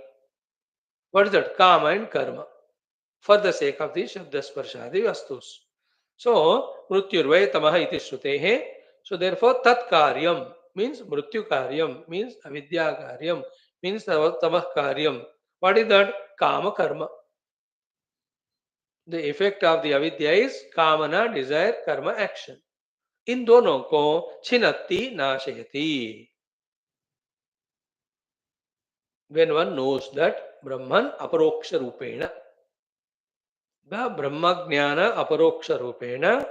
What is that? Kama and karma. For the sake of the Shabda Sparshadi Vastus. So, Mrityurvay Tamaha iti Shrutehe. So, therefore, Tat Karyam means Mrityu Karyam, means Avidya Karyam, means Tamah Karyam. What is that? Kama Karma. The effect of the Avidya is Kamana, desire, karma, action. इन दोनों को छिनत्ति नाशयति. When one knows that Brahman aparoksha rupena, the Brahma Jnana aparoksha rupena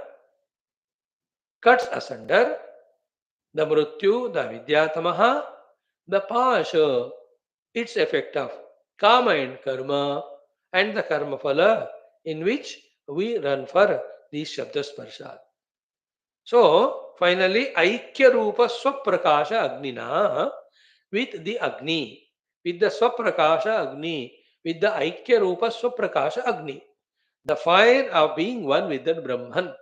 cuts asunder the mrityu, the vidyatamaha, the pasha, its effect of kama and karma, and the karma phala in which we run for these Shabda Sparsha. So finally, Aikya Rupa Swaprakasha Agnina, with the Agni, with the Swaprakasha Agni, with the Aikya Rupa Swaprakasha Agni, the fire of being one with that Brahman.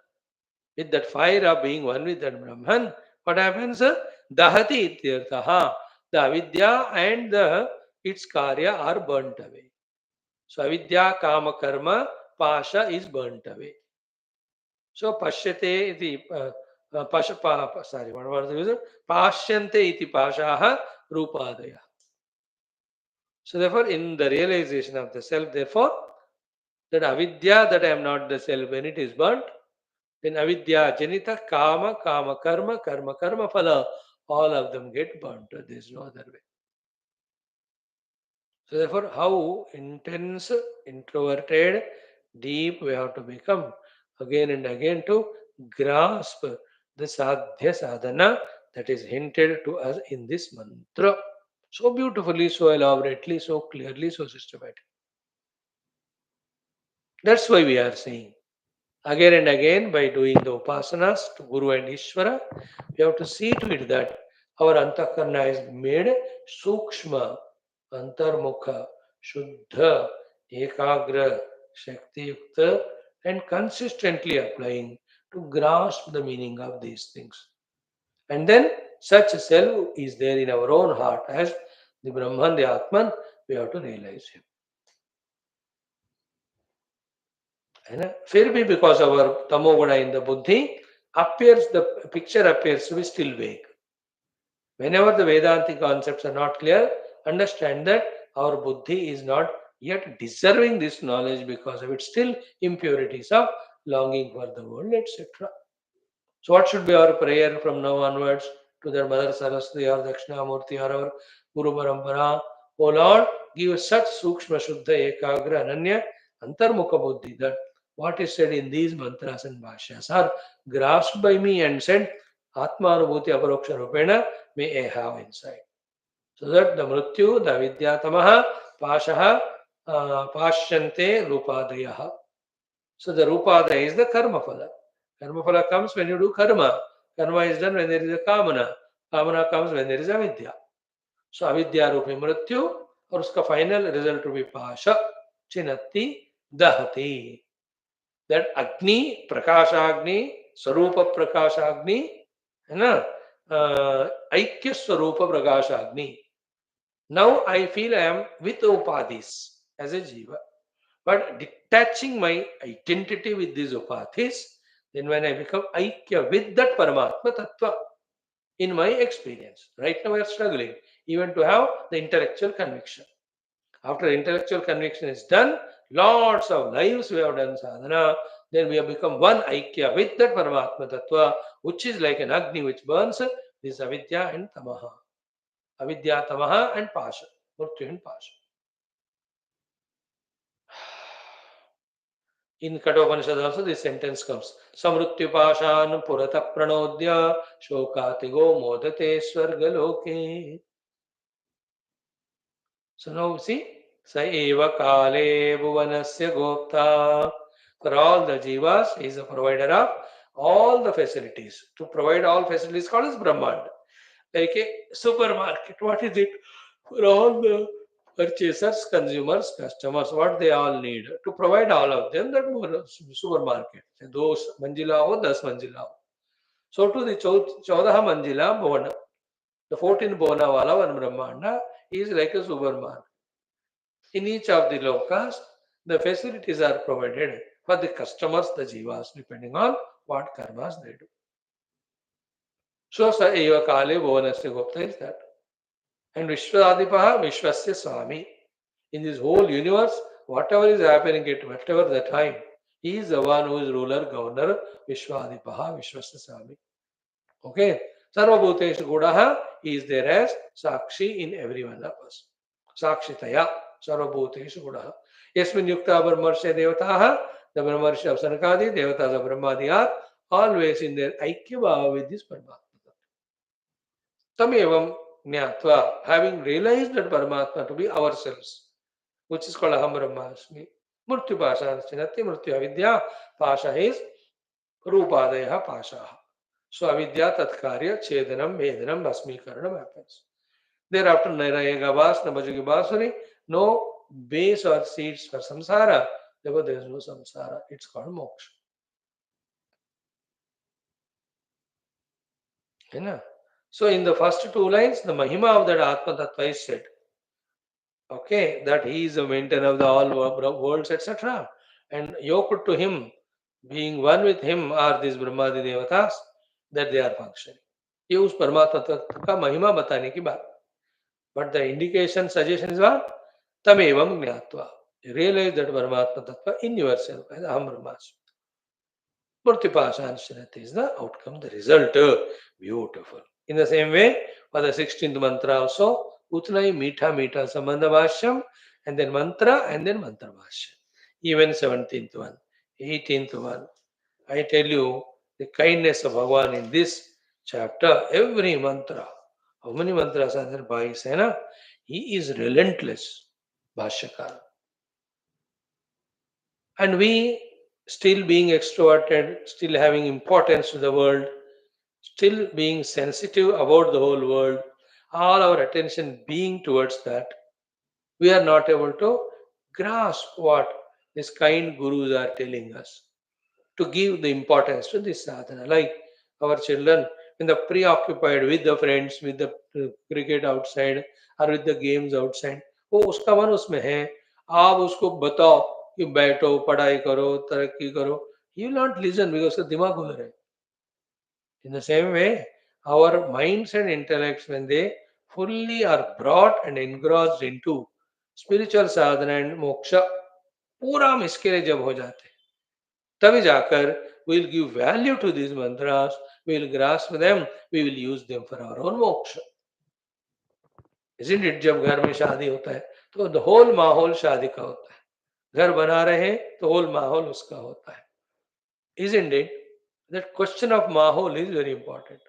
With that fire of being one with that Brahman, what happens? Dahati ityarthaha. The avidya and its karya are burnt away. So avidya, kama, karma, pasha is burnt away. So pashyate iti sorry, what was the reason? Pashyante iti pashaha rupadaya. So therefore, in the realization of the self, therefore, that avidya, that I am not the self, when it is burnt, then avidya, janita, kama, kama, karma, karma, karma, phala, all of them get burnt. There is no other way. So therefore, how intense, introverted, deep we have to become again and again to grasp the sadhya sadhana that is hinted to us in this mantra. So beautifully, so elaborately, so clearly, so systematic. That's why we are saying again and again by doing the upasanas to Guru and Ishvara, we have to see to it that our antakarna is made sukshma, antarmukha, shuddha, ekagra, shakti yukta, and consistently applying to grasp the meaning of these things. And then such a self is there in our own heart as the Brahman, the Atman, we have to realize him. फिर भी because our tamoguna in the buddhi appears, the picture appears to be still vague. Whenever the Vedantic concepts are not clear, understand that our buddhi is not yet deserving this knowledge because of its still impurities of longing for the world, etc. So, what should be our prayer from now onwards to their Mother Saraswati or Dakshinamurti or our Guru Parampara? O Lord, give us such Sukshma Shuddha Ekagra Ananya Antarmukha Buddhi that what is said in these mantras and bhashyas are grasped by me and sent Atmanubhuti Aparoksha Rupena may I have inside. So that the Mrityu, the Vidyatamaha, Pashaha, Pashyante, Rupadayaha. So the Rupadaya is the Karma Phala. Karma Phala comes when you do karma. Karma is done when there is a Kamana. Kamana comes when there is Avidya. So Avidya Rupi Mrityu और उसका final result will be Pasha, Chinatti, Dahati. That Agni, Prakashagni, Sarupa Prakashagni, है ना, Aikya Swarupa Prakashagni. Now I feel I am with Upadhis as a Jiva. But detaching my identity with these upathis, then when I become Aikya with that Paramatma Tattva in my experience. Right now we are struggling even to have the intellectual conviction. After intellectual conviction is done, lots of lives we have done sadhana, then we have become one Aikya with that Paramatma Tattva, which is like an Agni which burns this Avidya and Tamaha. Avidya, Tamaha and Pasha. Murtyu and Pasha. In Kathopanishad also this sentence comes. Samrutyupashan purata pranodya shokatigo modate swargaloke. So now see, sa eva kale bhuvanasya gopta. For all the jivas, he is a provider of all the facilities. To provide all facilities called as Brahmand. Like a supermarket. What is it? For all the purchasers, consumers, customers, what they all need. To provide all of them, that supermarket. Those manjila ho, 10 manjila ho. So to the 14 manjila bhavana, the 14 bhavana wala one Brahmanda is like a supermarket. In each of the lokas, the facilities are provided for the customers, the jivas, depending on what karmas they do. So, sa eva kale bhuvanasya gupta is that. And Vishwadipaha, Vishwasya Swami. In this whole universe, whatever is happening at whatever the time, he is the one who is ruler, governor, Vishwadipaha, Vishwasya Swami. Okay? Sarvabhuteshu Gudaha, he is there as Sakshi in every one of us. Sakshitaya, Sarvabhuteshu Gudaha. Yasmin Yukta Brahmarsha Devataha, the Brahmarsha of Sanakadi, Devatas of Brahmadi are always in their Aikyabhava with this Paramatma. Tamevam Jnatva, having realized that Paramatma to be ourselves, which is called Aham Brahmasmi. Murtyu Pasha Chinati, Murtyu Avidya, Pasha is Rupadaya Pashaha. So avidya tatkarya chedanam vedanam bhasmikaranam happens. Thereafter Nairayagavas, Namajagivasuri, no base or seeds for samsara, therefore there is no samsara. It's called moksha. You know? So in the first two lines, the Mahima of that Atma Tattva is said. Okay, that he is the maintainer of the all worlds, etc. And yoked to him, being one with him, are these Brahmadi Devatas, that they are functioning. ये उस परमात्मा तत्व का महिमा बताने की बात. But the indication, suggestion is what? Tamevam Jnatva. You realize that Paramatma Tattva in yourself as Aham Brahmasmi. Murtipashan Shruti is the outcome, the result. Beautiful. In the same way, for the 16th mantra also, Utnai Meetha Meetha Sambandha Bhashyam, and then mantra, and then mantra Bhashyam. Even 17th one, 18th one. I tell you, the kindness of Bhagavan in this chapter, every mantra, how many mantras are there by Sena? He is relentless, Bhashyakara. And we, still being extroverted, still having importance to the world, still being sensitive about the whole world, all our attention being towards that, we are not able to grasp what these kind gurus are telling us, to give the importance to this sadhana. Like our children, when they're preoccupied with the friends, with the cricket outside or with the games outside, वो उसका मन उसमें है. आप उसको बताओ कि बैठो, पढ़ाई करो, तरक्की करो, he will not listen because उसका दिमाग उधर है. In the same way, our minds and intellects, when they fully are brought and engrossed into spiritual sadhana and moksha, पूरा हम इसके लिए जब हो जाते हैं, तभी जाकर we will give value to these mantras, we will grasp them, we will use them for our own moksha. Isn't it? जब घर में शादी होता है तो the whole माहौल शादी का होता है. घर बना रहे हैं तो whole माहौल उसका होता है. Isn't it? That question of mahol is very important.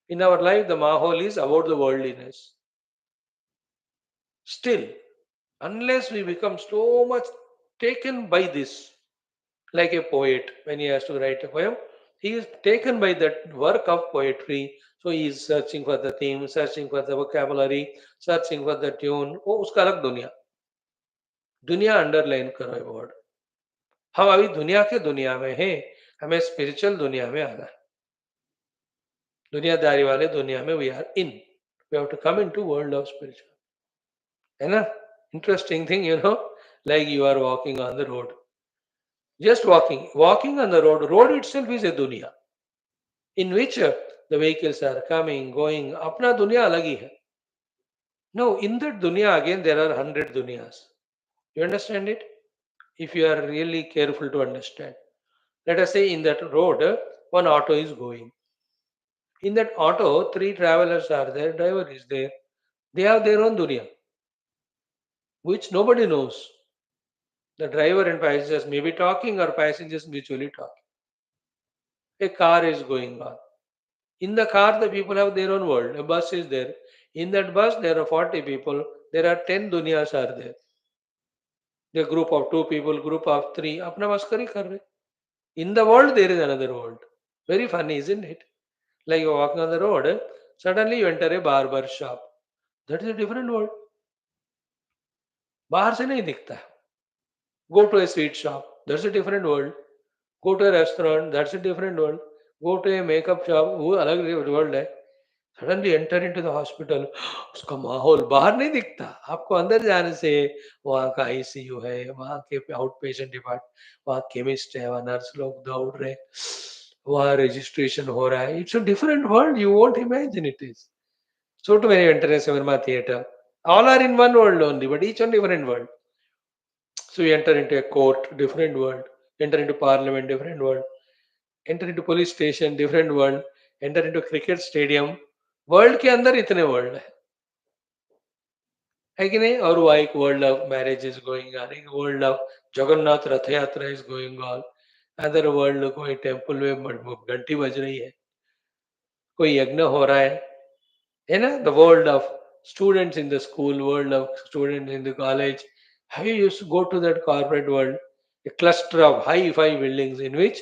In our life, the mahol is about the worldliness. Still, unless we become so much taken by this, like a poet, when he has to write a poem, he is taken by that work of poetry. So he is searching for the theme, searching for the vocabulary, searching for the tune. वो उसका अलग दुनिया. दुनिया underline करो ये word. हम अभी दुनिया के दुनिया में हैं, हमें स्पिरिचुअल दुनिया में आना है. दुनियादारी वाले दुनिया में we are in. We have to come into world of spiritual. है ना? Interesting thing, like you are walking on the road. Just walking on the road. Road itself is a dunya in which the vehicles are coming, going. अपना दुनिया अलग ही है. No, in that dunya again there are 100 dunyas. You understand it? If you are really careful to understand. Let us say in that road, one auto is going. In that auto, three travelers are there, driver is there. They have their own dunya, which nobody knows. The driver and passengers may be talking or passengers mutually talking. A car is going on. In the car, the people have their own world. A bus is there. In that bus, there are 40 people. There are 10 dunyas are there. A group of two people, group of three. अपना मस्करी कर रहे. In the world, there is another world. Very funny, isn't it? Like you're walking on the road, suddenly you enter a barber shop. That is a different world. बाहर से नहीं दिखता. Go to a sweet shop. That's a different world. Go to a restaurant. That's a different world. Go to a makeup shop. वो अलग world है. Suddenly enter into the hospital. उसका माहौल बाहर नहीं दिखता. आपको अंदर जाने से वहाँ का आईसीयू है, वहाँ के आउट पेशेंट डिपार्टमेंट, वहाँ केमिस्ट है, वहाँ नर्स लोग दौड़ रहे, वहाँ रजिस्ट्रेशन हो रहा है. It's a different world. You won't imagine it is. So too when you enter a cinema theater, all are in one world only, but each one different world. So you enter into a court, different world. Enter into parliament, different world. Enter into police station, different world. Enter into cricket stadium. World के अंदर इतने world है कि नहीं. और वहाँ एक world of marriage is going on, एक वर्ल्ड ऑफ जगन्नाथ रथ यात्रा is going on, other world कोई टेम्पल में घंटी बज रही है, कोई यज्ञ हो रहा है ना. The world of students in the school, world of students in the college. Have you used to go to that corporate world, a cluster of high-fi buildings in which